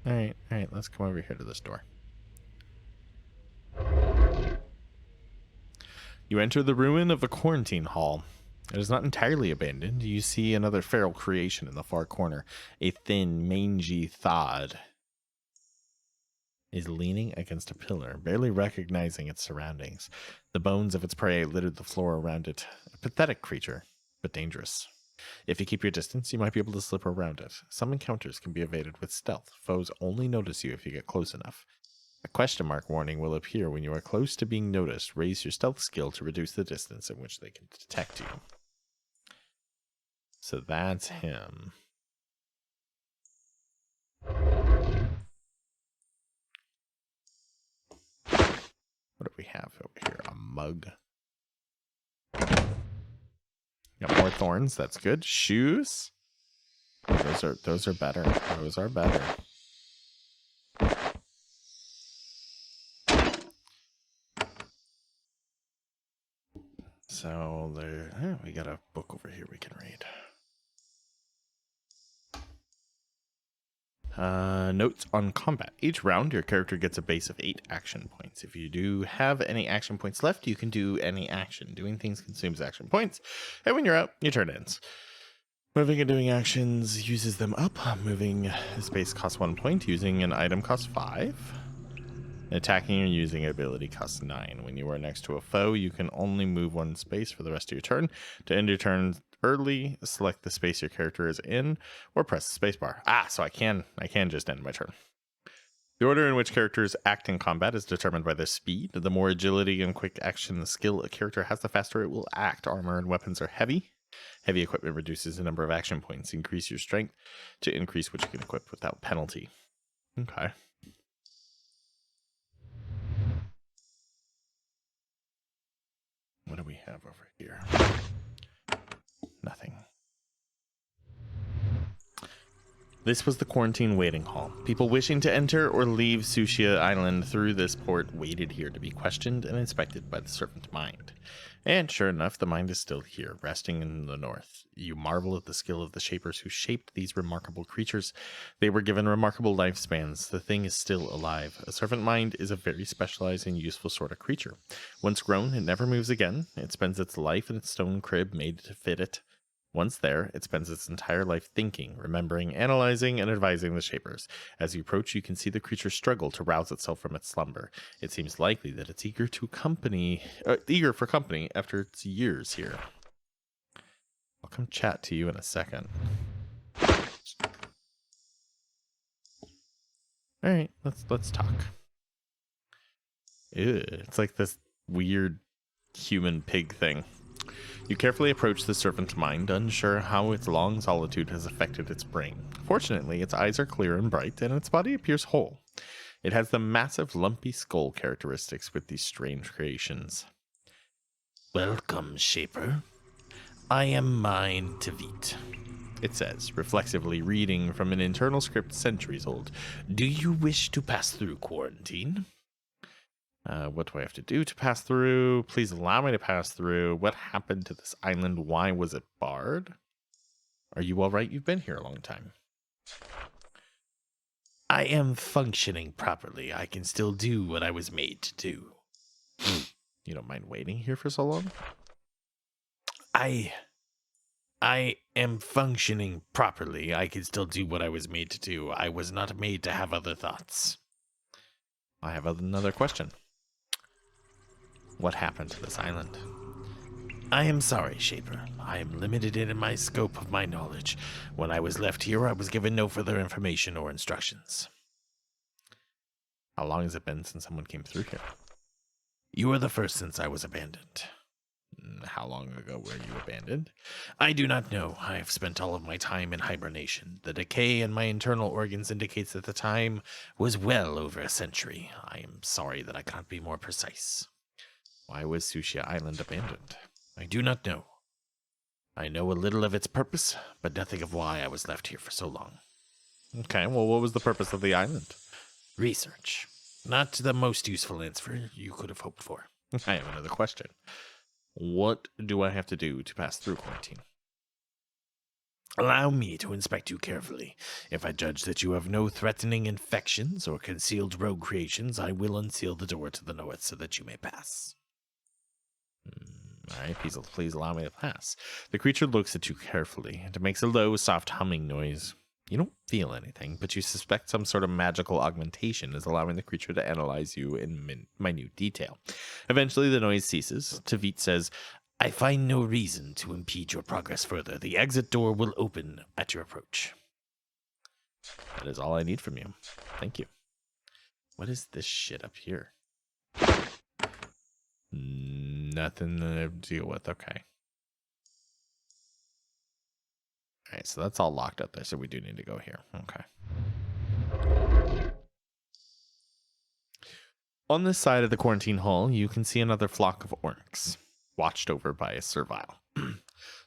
S1: All right. Let's come over here to this door. You enter the ruin of a quarantine hall. It is not entirely abandoned. You see another feral creation in the far corner. A thin, mangy thod is leaning against a pillar, barely recognizing its surroundings. The bones of its prey littered the floor around it. A pathetic creature, but dangerous. If you keep your distance, you might be able to slip around it. Some encounters can be evaded with stealth. Foes only notice you if you get close enough. A question mark warning will appear when you are close to being noticed. Raise your stealth skill to reduce the distance in which they can detect you. So that's him. What do we have over here? A mug. Got more thorns. That's good. Shoes. Those are better. Those are better. So there, we got a book over here we can read. Notes on combat. Each round, your character gets a base of 8 action points. If you do have any action points left, you can do any action. Doing things consumes action points, and when you're out, your turn ends. Moving and doing actions uses them up. Moving space costs 1 point. Using an item costs 5. Attacking or using ability costs 9. When you are next to a foe, you can only move 1 space for the rest of your turn. To end your turn early, select the space your character is in, or press the spacebar. So I can just end my turn. The order in which characters act in combat is determined by their speed. The more agility and quick action skill a character has, the faster it will act. Armor and weapons are heavy. Heavy equipment reduces the number of action points. Increase your strength to increase what you can equip without penalty. Okay. What do we have over here? Nothing. This was the quarantine waiting hall. People wishing to enter or leave Sushia Island through this port waited here to be questioned and inspected by the Serpent Mind. And sure enough, the mind is still here, resting in the north. You marvel at the skill of the shapers who shaped these remarkable creatures. They were given remarkable lifespans. The thing is still alive. A serpent mind is a very specialized and useful sort of creature. Once grown, it never moves again. It spends its life in its stone crib made to fit it. Once there, it spends its entire life thinking, remembering, analyzing, and advising the shapers. As you approach, you can see the creature struggle to rouse itself from its slumber. It seems likely that it's eager for company after its years here. I'll come chat to you in a second. All right, let's talk. Ew, it's like this weird human pig thing. You carefully approach the serpent mind, unsure how its long solitude has affected its brain. Fortunately, its eyes are clear and bright, and its body appears whole. It has the massive, lumpy skull characteristics with these strange creations. Welcome, Shaper. I am Mind Tavit, it says, reflexively reading from an internal script centuries old. Do you wish to pass through quarantine? What do I have to do to pass through? Please allow me to pass through. What happened to this island? Why was it barred? Are you all right? You've been here a long time. I am functioning properly. I can still do what I was made to do. You don't mind waiting here for so long? I am functioning properly. I can still do what I was made to do. I was not made to have other thoughts. I have another question. What happened to this island?
S2: I am sorry, Shaper. I am limited in my scope of my knowledge. When I was left here, I was given no further information or instructions.
S1: How long has it been since someone came through here?
S2: You are the first since I was abandoned.
S1: How long ago were you abandoned?
S2: I do not know. I have spent all of my time in hibernation. The decay in my internal organs indicates that the time was well over a century. I am sorry that I can't be more precise.
S1: Why was Sushia Island abandoned?
S2: I do not know. I know a little of its purpose, but nothing of why I was left here for so long.
S1: Okay, well, what was the purpose of the island?
S2: Research. Not the most useful answer you could have hoped for.
S1: I have another question. What do I have to do to pass through quarantine?
S2: Allow me to inspect you carefully. If I judge that you have no threatening infections or concealed rogue creations, I will unseal the door to the north so that you may pass.
S1: All right, please allow me to pass. The creature looks at you carefully, and it makes a low, soft humming noise. You don't feel anything, but you suspect some sort of magical augmentation is allowing the creature to analyze you in minute detail. Eventually, the noise ceases. Tavit says,
S2: I find no reason to impede your progress further. The exit door will open at your approach.
S1: That is all I need from you. Thank you. What is this shit up here? Nothing to deal with. Okay. All right, so that's all locked up there, so we do need to go here. Okay. On this side of the quarantine hall, you can see another flock of orcs, watched over by a servile.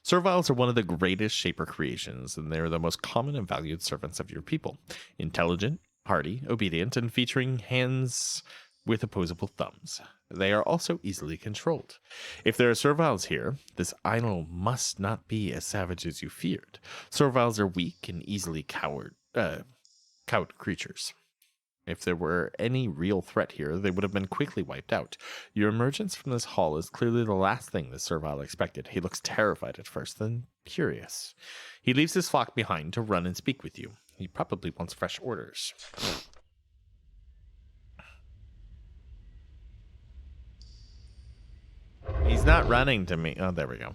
S1: Serviles are one of the greatest shaper creations, and they are the most common and valued servants of your people. Intelligent, hardy, obedient, and featuring hands with opposable thumbs. They are also easily controlled. If there are serviles here, this idol must not be as savage as you feared. Serviles are weak and easily cowed creatures. If there were any real threat here, they would have been quickly wiped out. Your emergence from this hall is clearly the last thing the servile expected. He looks terrified at first, then curious. He leaves his flock behind to run and speak with you. He probably wants fresh orders. He's not running to me. Oh, there we go.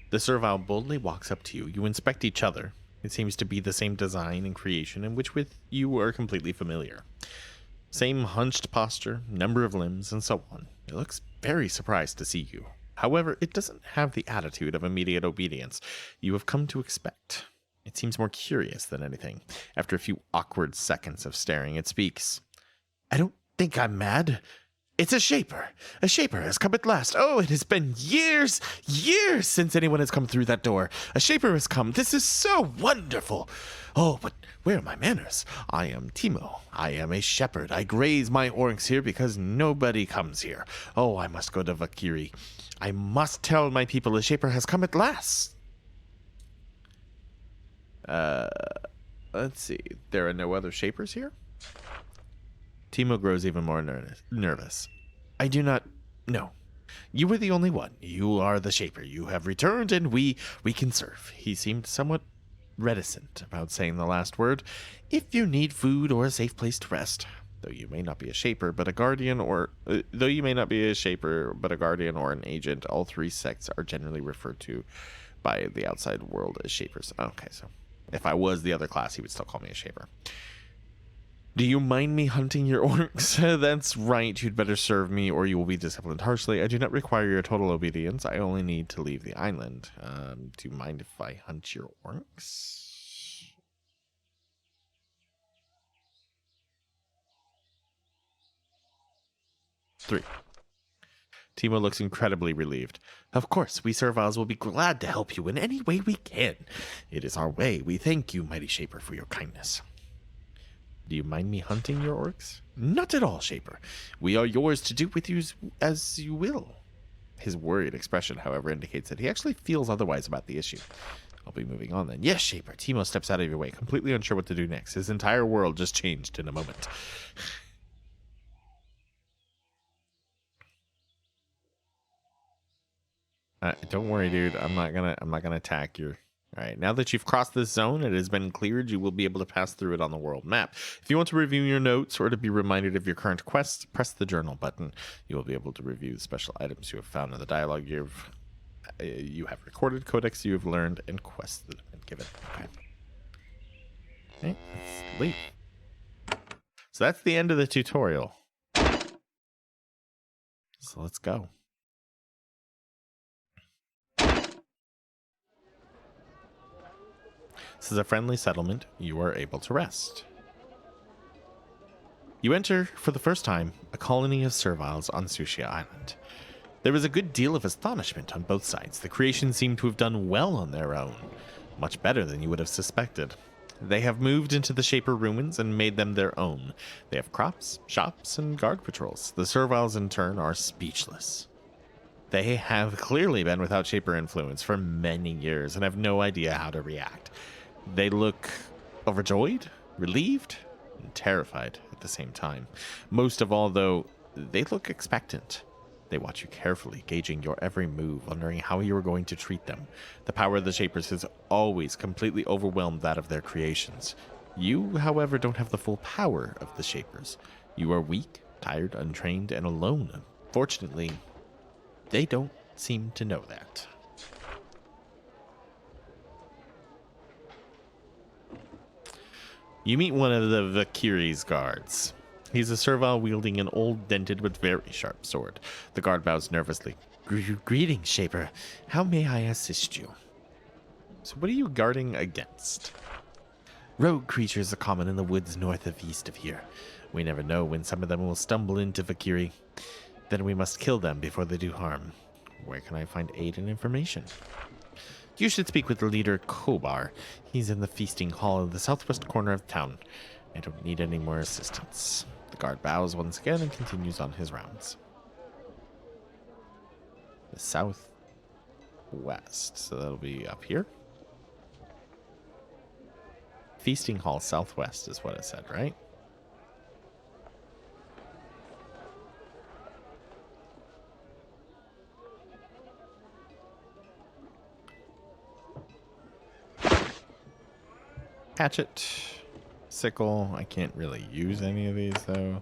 S1: The servile boldly walks up to you. You inspect each other. It seems to be the same design and creation in which with you are completely familiar. Same hunched posture, number of limbs, and so on. It looks very surprised to see you. However, it doesn't have the attitude of immediate obedience you have come to expect. It seems more curious than anything. After a few awkward seconds of staring, it speaks.
S2: I don't think I'm mad. It's a shaper. A shaper has come at last. Oh, it has been years since anyone has come through that door. A shaper has come. This is so wonderful. Oh, but where are my manners? I am Timo. I am a shepherd. I graze my orcs here because nobody comes here. Oh, I must go to Vakiri. I must tell my people a shaper has come at last.
S1: Let's see. There are no other shapers here? Timo grows even more nervous.
S2: I do not know. You were the only one. You are the shaper. You have returned, and we can serve.
S1: He seemed somewhat reticent about saying the last word.
S2: If you need food or a safe place to rest,
S1: though you may not be a shaper, but a guardian, or an agent, all three sects are generally referred to by the outside world as shapers. Okay, so if I was the other class, he would still call me a shaper. Do you mind me hunting your orcs? That's right, you'd better serve me or you will be disciplined harshly. I do not require your total obedience. I only need to leave the island. Do you mind if I hunt your orcs? Three. Timo looks incredibly relieved.
S2: Of course, we serviles will be glad to help you in any way we can. It is our way. We thank you, mighty shaper, for your kindness.
S1: Do you mind me hunting your orcs?
S2: Not at all, shaper. We are yours to do with you as you will.
S1: His worried expression, however, indicates that he actually feels otherwise about the issue. I'll be moving on then. Yes, shaper. Timo steps out of your way, completely unsure what to do next. His entire world just changed in a moment. Don't worry, dude. I'm not gonna attack your. All right, now that you've crossed this zone, it has been cleared, you will be able to pass through it on the world map. If you want to review your notes or to be reminded of your current quests, press the journal button. You will be able to review the special items you have found in the dialogue you've you have recorded, codex you have learned, and quests that have been given. Okay. Okay, let's leave. So that's the end of the tutorial. So let's go. This is a friendly settlement. You are able to rest. You enter, for the first time, a colony of serviles on Sushia Island. There was a good deal of astonishment on both sides. The creation seemed to have done well on their own. Much better than you would have suspected. They have moved into the Shaper ruins and made them their own. They have crops, shops, and guard patrols. The serviles, in turn, are speechless. They have clearly been without Shaper influence for many years and have no idea how to react. They look overjoyed, relieved, and terrified at the same time. Most of all, though, they look expectant. They watch you carefully, gauging your every move, wondering how you are going to treat them. The power of the Shapers has always completely overwhelmed that of their creations. You, however, don't have the full power of the Shapers. You are weak, tired, untrained, and alone. Fortunately, they don't seem to know that. You meet one of the Valkyrie's guards. He's a servile wielding an old, dented, but very sharp sword. The guard bows nervously. Greetings, Shaper. How may I assist you? So what are you guarding against? Rogue creatures are common in the woods north of east of here. We never know when some of them will stumble into Valkyrie. Then we must kill them before they do harm. Where can I find aid and information? You should speak with the leader, Kobar. He's in the feasting hall in the southwest corner of town. I don't need any more assistance. The guard bows once again and continues on his rounds. The southwest, so that'll be up here. Feasting hall southwest is what it said, right? Hatchet, sickle. I can't really use any of these though.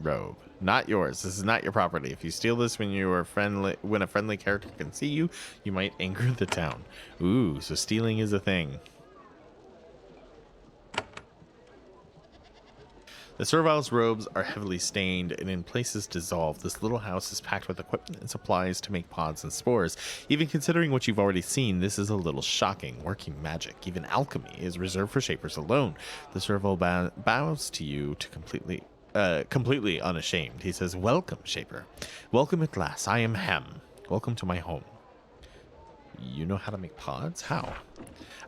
S1: Robe, not yours. This is not your property. If you steal this when you are friendly, when a friendly character can see you, you might anger the town. Ooh, so stealing is a thing. The servile's robes are heavily stained and in places dissolved. This little house is packed with equipment and supplies to make pods and spores. Even considering what you've already seen, this is a little shocking. Working magic, even alchemy, is reserved for Shapers alone. The servile bows to you to completely unashamed. He says, "Welcome, Shaper. Welcome at last. I am Hem. Welcome to my home." You know how to make pods? How?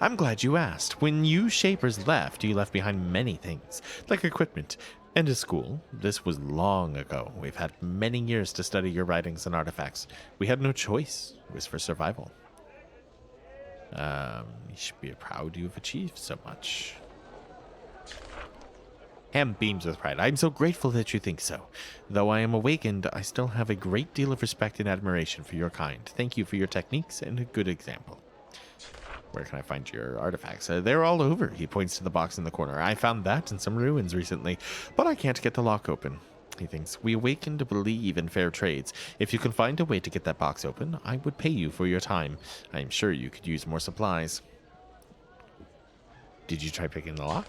S1: I'm glad you asked. When you Shapers left, you left behind many things, like equipment and a school. This was long ago. We've had many years to study your writings and artifacts. We had no choice. It was for survival. You should be proud you've achieved so much. Ham beams with pride. I'm so grateful that you think so. Though I am awakened, I still have a great deal of respect and admiration for your kind. Thank you for your techniques and a good example. Where can I find your artifacts? They're all over. He points to the box in the corner. I found that in some ruins recently, but I can't get the lock open. He thinks, we awakened to believe in fair trades. If you can find a way to get that box open, I would pay you for your time. I am sure you could use more supplies. Did you try picking the lock?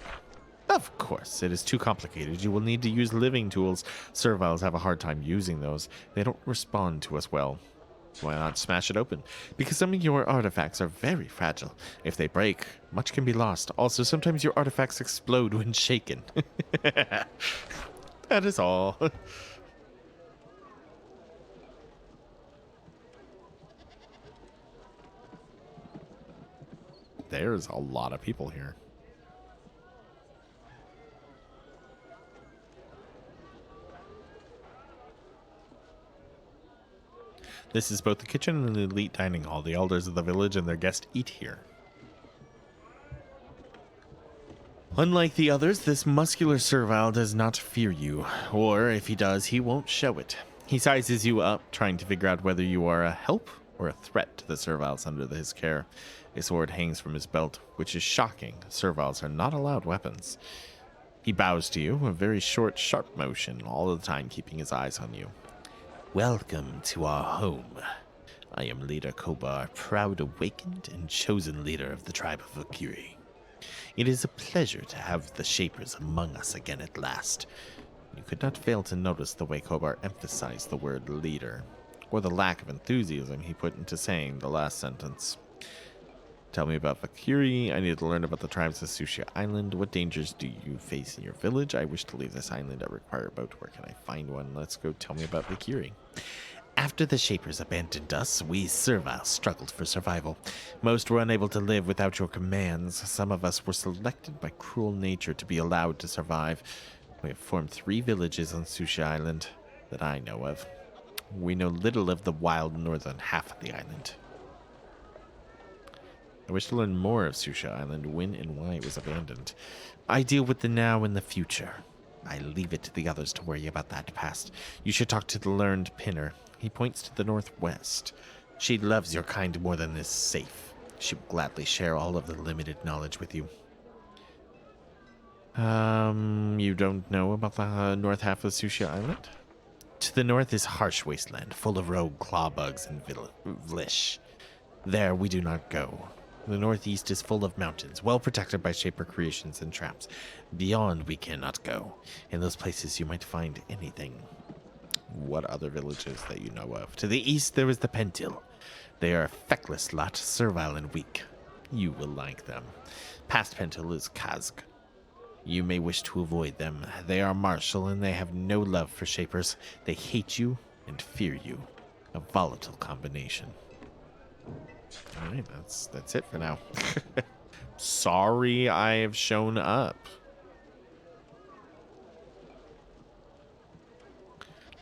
S1: Of course, it is too complicated. You will need to use living tools. Serviles have a hard time using those. They don't respond to us well. Why not smash it open? Because some of your artifacts are very fragile. If they break, much can be lost. Also, sometimes your artifacts explode when shaken. That is all. There's a lot of people here. This is both the kitchen and the elite dining hall. The elders of the village and their guests eat here. Unlike the others, this muscular servile does not fear you, or if he does, he won't show it. He sizes you up, trying to figure out whether you are a help
S2: or a threat to the serviles under his care. A sword hangs from his belt, which is shocking. Serviles are not allowed weapons. He bows to you, a very short, sharp motion, all the time keeping his eyes on you. Welcome to our home. I am Leader Kobar, proud awakened and chosen leader of the tribe of Valkyrie. It is a pleasure to have the Shapers among us again at last. You could not fail to notice the way Kobar emphasized the word leader, or the lack of enthusiasm he put into saying the last sentence. Tell me about Valkyrie. I need to learn about the tribes of Sushia Island. What dangers do you face in your village? I wish to leave this island. I require a boat. Where can I find one? Let's go. Tell me about Valkyrie. After the Shapers abandoned us, we serviles struggled for survival. Most were unable to live without your commands. Some of us were selected by cruel nature to be allowed to survive. We have formed 3 villages on Sushia Island that I know of. We know little of the wild northern half of the island. I wish to learn more of Sushia Island, when and why it was abandoned. I deal with the now and the future. I leave it to the others to worry about that past. You should talk to the learned Pinner. He points to the northwest. She loves your kind more than is safe. She will gladly share all of the limited knowledge with you. You don't know about the north half of Sushia Island? To the north is harsh wasteland, full of rogue clawbugs and vlish. There we do not go. The northeast is full of mountains, well protected by Shaper creations and traps. Beyond we cannot go. In those places you might find anything. What other villages that you know of? To the east there is the Pentil. They are a feckless lot, servile and weak. You will like them. Past Pentil is Kazg. You may wish to avoid them. They are martial and they have no love for Shapers. They hate you and fear you. A volatile combination. Alright, that's it for now. Sorry I have shown up.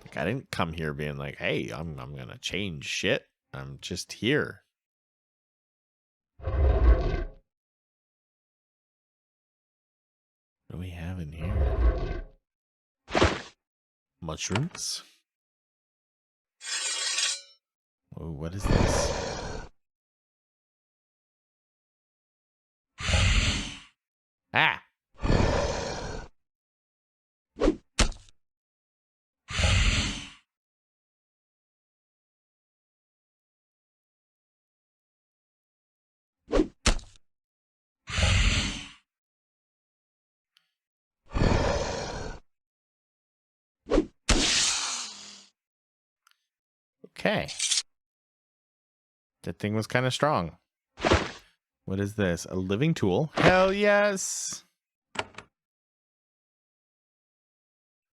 S2: Like, I didn't come here being like, hey, I'm gonna change shit. I'm just here. What do we have in here? Mushrooms? Oh, what is this? Ah! Okay. That thing was kind of strong. What is this? A living tool? Hell yes!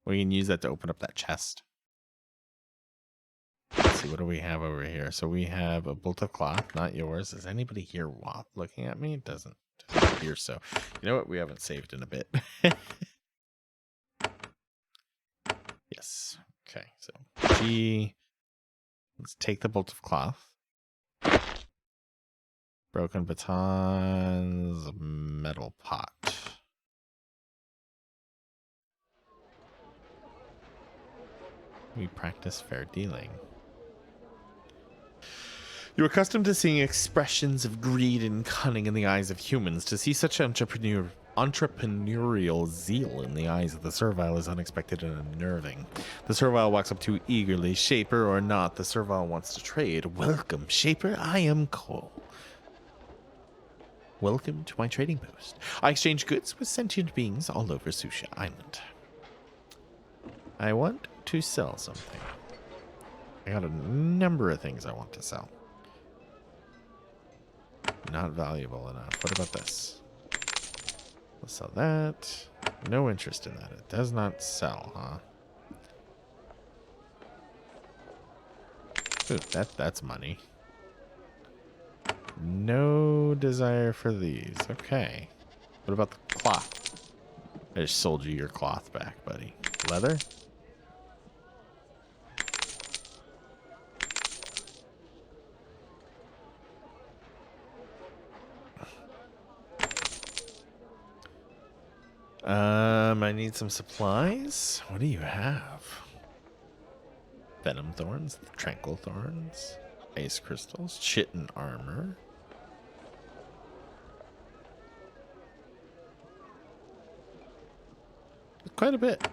S2: We can use that to open up that chest. Let's see, what do we have over here? So we have a bolt of cloth, not yours. Is anybody here looking at me? It doesn't appear so. You know what? We haven't saved in a bit. Yes. Okay, so G. Let's take the bolt of cloth. Broken batons, metal pot. We practice fair dealing. You're accustomed to seeing expressions of greed and cunning in the eyes of humans. To see such entrepreneurial zeal in the eyes of the servile is unexpected and unnerving. The servile walks up to you eagerly. Shaper or not, the servile wants to trade. Welcome, Shaper. I am Cole. Welcome to my trading post. I exchange goods with sentient beings all over Sushia Island. I want to sell something. I got a number of things I want to sell. Not valuable enough. What about this? We'll sell that. No interest in that. It does not sell, huh? Ooh, that's money. No desire for these. Okay. What about the cloth? I just sold you your cloth back, buddy. Leather? I need some supplies. What do you have? Venom thorns, tranquil thorns.
S1: ice crystals, chitin armor. Quite a bit.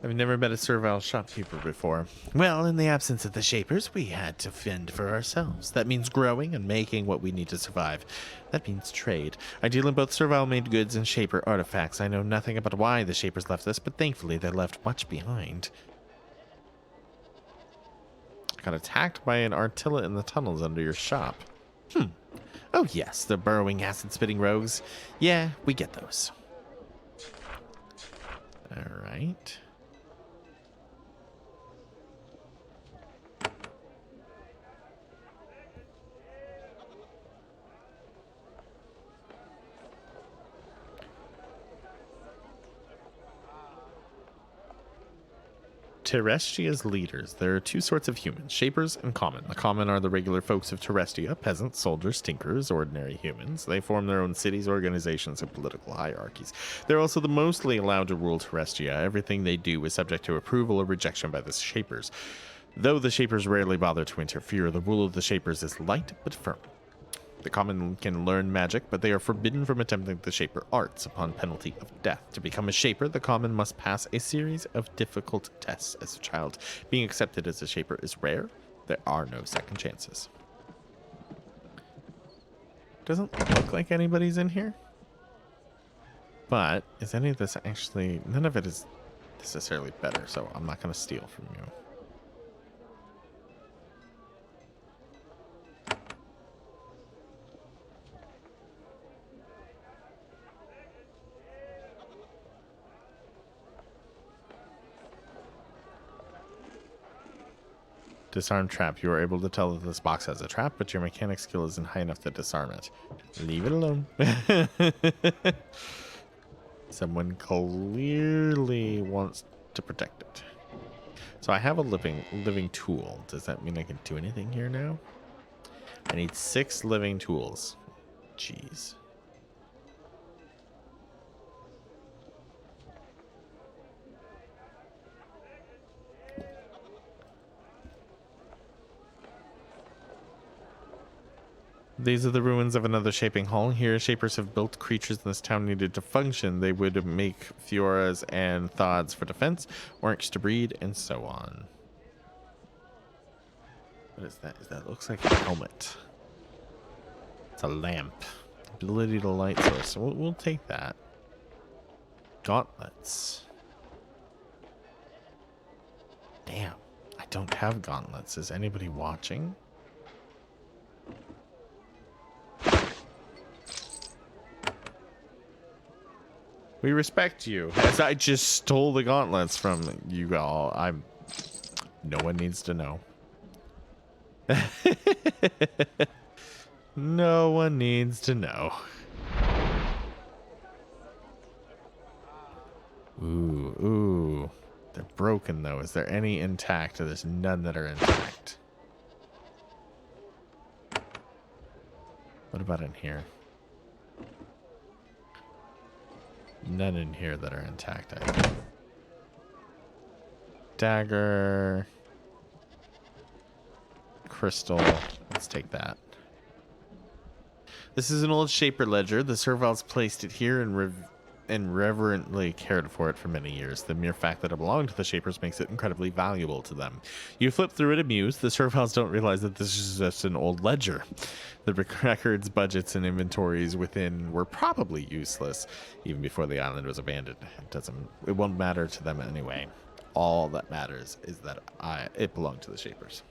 S1: I've never met a servile shopkeeper before.
S2: Well, in the absence of the Shapers, we had to fend for ourselves. That means growing and making what we need to survive. That means trade. I deal in both servile-made goods and Shaper artifacts. I know nothing about why the Shapers left us, but thankfully they left much behind.
S1: Got attacked by an artilla in the tunnels under your shop.
S2: Oh yes, the burrowing acid-spitting rogues. Yeah, we get those.
S1: All right. Terrestria's leaders. There are two sorts of humans, Shapers and Common. The Common are the regular folks of Terrestia, peasants, soldiers, tinkerers, ordinary humans. They form their own cities, organizations, and political hierarchies. They're also the mostly allowed to rule Terrestia. Everything they do is subject to approval or rejection by the Shapers. Though the Shapers rarely bother to interfere, the rule of the Shapers is light but firm. The Common can learn magic, but they are forbidden from attempting the Shaper arts upon penalty of death. To become a Shaper, the Common must pass a series of difficult tests as a child. Being accepted as a Shaper is rare. There are no second chances. Doesn't look like anybody's in here. But is any of this actually... None of it is necessarily better, so I'm not going to steal from you. Disarm Trap. You are able to tell that this box has a trap, but your mechanic skill isn't high enough to disarm it. Leave it alone. Someone clearly wants to protect it. So I have a living tool. Does that mean I can do anything here now? I need 6 living tools. Jeez. These are the ruins of another shaping hall. Here, Shapers have built creatures in this town needed to function. They would make Fioras and Thods for defense, Orcs to breed, and so on. What is that? That looks like a helmet. It's a lamp. Ability to light source. We'll take that. Gauntlets. Damn. I don't have gauntlets. Is anybody watching? We respect you. As I just stole the gauntlets from you all. No one needs to know. No one needs to know. Ooh. They're broken though. Is there any intact? There's none that are intact. What about in here? None in here that are intact either. Dagger. Crystal. Let's take that. This is an old Shaper ledger. The Serviles placed it here and reverently cared for it for many years. The mere fact that it belonged to the Shapers makes it incredibly valuable to them. You flip through it amused. The Serviles don't realize that this is just an old ledger. The records, budgets, and inventories within were probably useless even before the island was abandoned. It won't matter to them anyway. All that matters is that it belonged to the Shapers.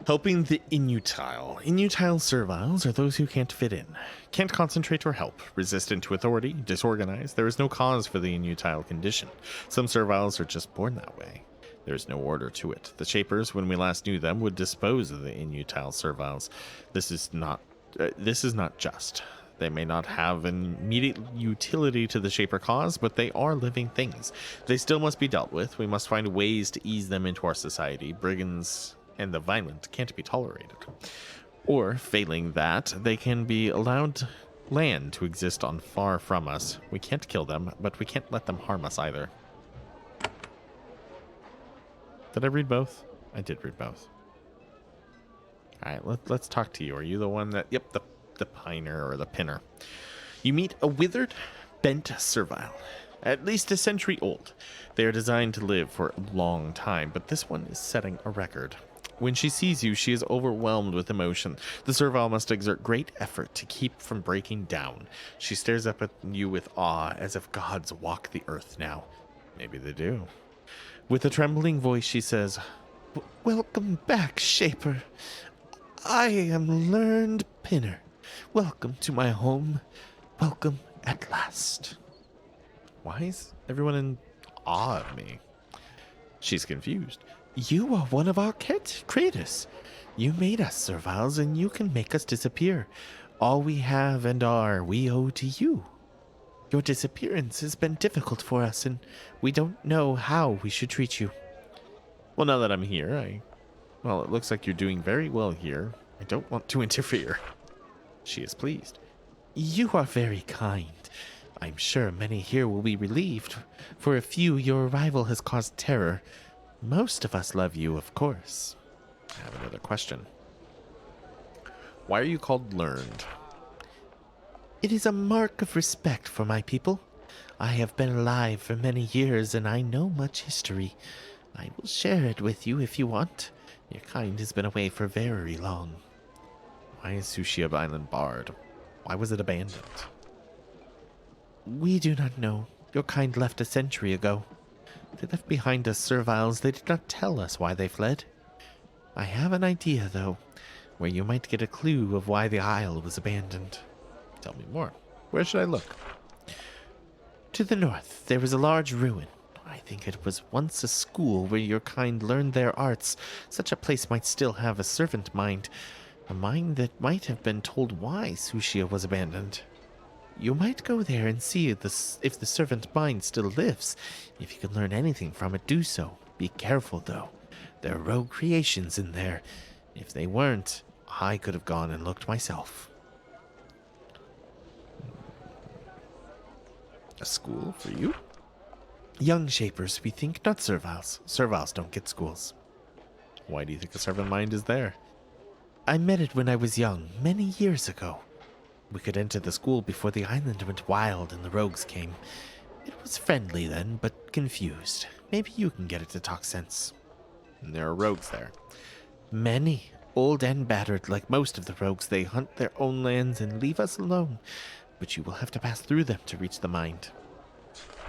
S1: Helping the Inutile. Inutile serviles are those who can't fit in, can't concentrate or help, resistant to authority, disorganized. There is no cause for the Inutile condition. Some serviles are just born that way. There is no order to it. The Shapers, when we last knew them, would dispose of the Inutile serviles. This is not just. They may not have an immediate utility to the Shaper cause, but they are living things. They still must be dealt with. We must find ways to ease them into our society. Brigands and the violent can't be tolerated. Or, failing that, they can be allowed land to exist on far from us. We can't kill them, but we can't let them harm us either. Did I read both? I did read both. All right, let's talk to you. Are you the one that... Yep, the piner or the pinner. You meet a withered, bent servile, at least a century old. They are designed to live for a long time, but this one is setting a record. When she sees you, she is overwhelmed with emotion. The servile must exert great effort to keep from breaking down. She stares up at you with awe, as if gods walk the earth now. Maybe they do. With a trembling voice, she says, "Welcome back, Shaper. I am learned pinner. Welcome to my home. Welcome at last." Why is everyone in awe of me? She's confused. "You are one of our creators. You made us, serviles, and you can make us disappear. All we have and are, we owe to you. Your disappearance has been difficult for us, and we don't know how we should treat you." Well, now that I'm here, well, it looks like you're doing very well here. I don't want to interfere. She is pleased. "You are very kind. I'm sure many here will be relieved. For a few, your arrival has caused terror. Most of us love you, of course." I have another question. Why are you called learned? "It is a mark of respect for my people. I have been alive for many years, and I know much history. I will share it with you if you want. Your kind has been away for very long." Why is Sushia Island barred? Why was it abandoned? "We do not know. Your kind left a century ago. They left behind us serviles. They did not tell us why they fled. I have an idea, though, where you might get a clue of why the isle was abandoned." Tell me more. Where should I look? "To the north, there is a large ruin. I think it was once a school where your kind learned their arts. Such a place might still have a servant mind, a mind that might have been told why Sushia was abandoned. You might go there and see if the servant mind still lives. If you can learn anything from it, do so. Be careful, though. There are rogue creations in there. If they weren't, I could have gone and looked myself." A school for you? "Young shapers, we think, not serviles. Serviles don't get schools." Why do you think a servant mind is there? "I met it when I was young, many years ago. We could enter the school before the island went wild and the rogues came. It was friendly then, but confused. Maybe you can get it to talk sense." And there are rogues there. "Many. Old and battered. Like most of the rogues, they hunt their own lands and leave us alone. But you will have to pass through them to reach the mind."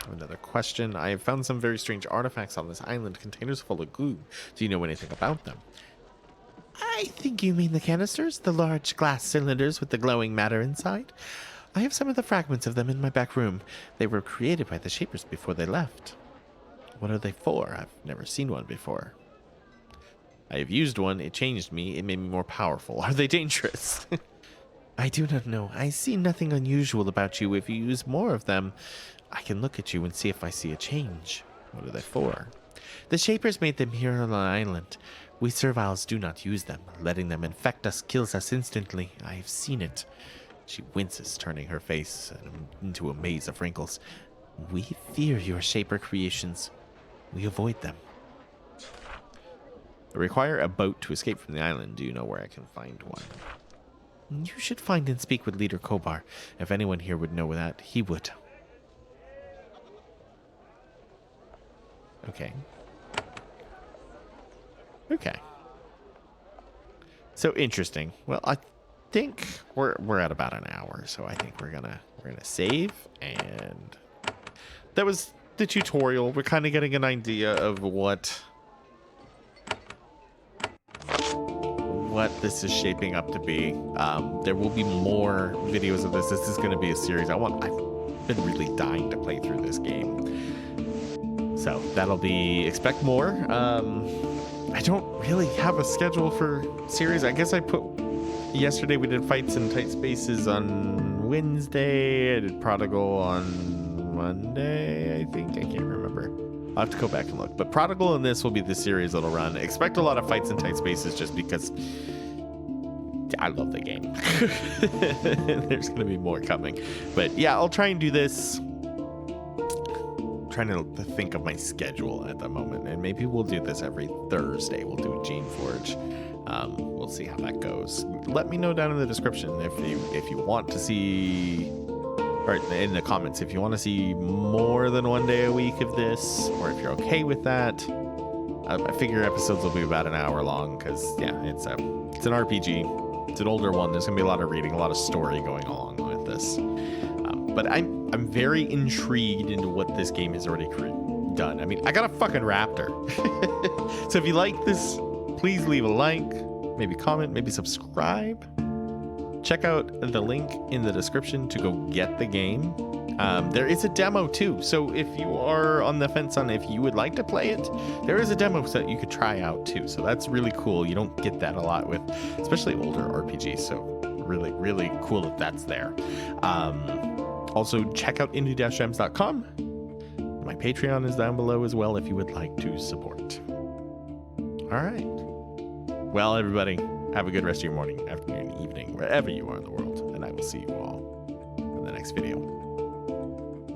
S1: Another question. I have found some very strange artifacts on this island, containers full of goo. Do you know anything about them? "I think you mean the canisters, the large glass cylinders with the glowing matter inside. I have some of the fragments of them in my back room. They were created by the shapers before they left." What are they for? I've never seen one before. "I have used one. It changed me. It made me more powerful." Are they dangerous? "I do not know. I see nothing unusual about you. If you use more of them, I can look at you and see if I see a change." What are they for? "The shapers made them here on the island. We serviles do not use them. Letting them infect us kills us instantly. I have seen it." She winces, turning her face into a maze of wrinkles. "We fear your shaper creations. We avoid them." "I require a boat to escape from the island. Do you know where I can find one?" "You should find and speak with Leader Kobar. If anyone here would know that, he would." Okay. Okay. So interesting. Well, I think we're at about an hour, so I think we're gonna save, and that was the tutorial. We're kind of getting an idea of what this is shaping up to be. There will be more videos of this. This is going to be a series. I've been really dying to play through this game, so that'll be, expect more. I don't really have a schedule for series. I guess I put yesterday we did Fights in Tight Spaces on Wednesday. I did Prodigal on Monday, I think. I can't remember. I'll have to go back and look. But Prodigal and this will be the series that'll run. Expect a lot of Fights in Tight Spaces just because I love the game. There's going to be more coming. But yeah, I'll try and do this. trying to think of my schedule at the moment, and maybe we'll do this every Thursday. We'll do Geneforge. We'll see how that goes. Let me know down in the description if you want to see, or in the comments, if you want to see more than 1 day a week of this, or if you're okay with that. I figure episodes will be about an hour long because, yeah, it's an RPG. It's an older one. There's gonna be a lot of reading, a lot of story going along with this. But I'm very intrigued into what this game has already done. I mean, I got a fucking Raptor. So if you like this, please leave a like, maybe comment, maybe subscribe. Check out the link in the description to go get the game. There is a demo too, so if you are on the fence on if you would like to play it, there is a demo that you could try out too. So that's really cool. You don't get that a lot with, especially older RPGs. So really, really cool that that's there. Also, check out indie-gems.com. My Patreon is down below as well if you would like to support. All right. Well, everybody, have a good rest of your morning, afternoon, evening, wherever you are in the world, and I will see you all in the next video.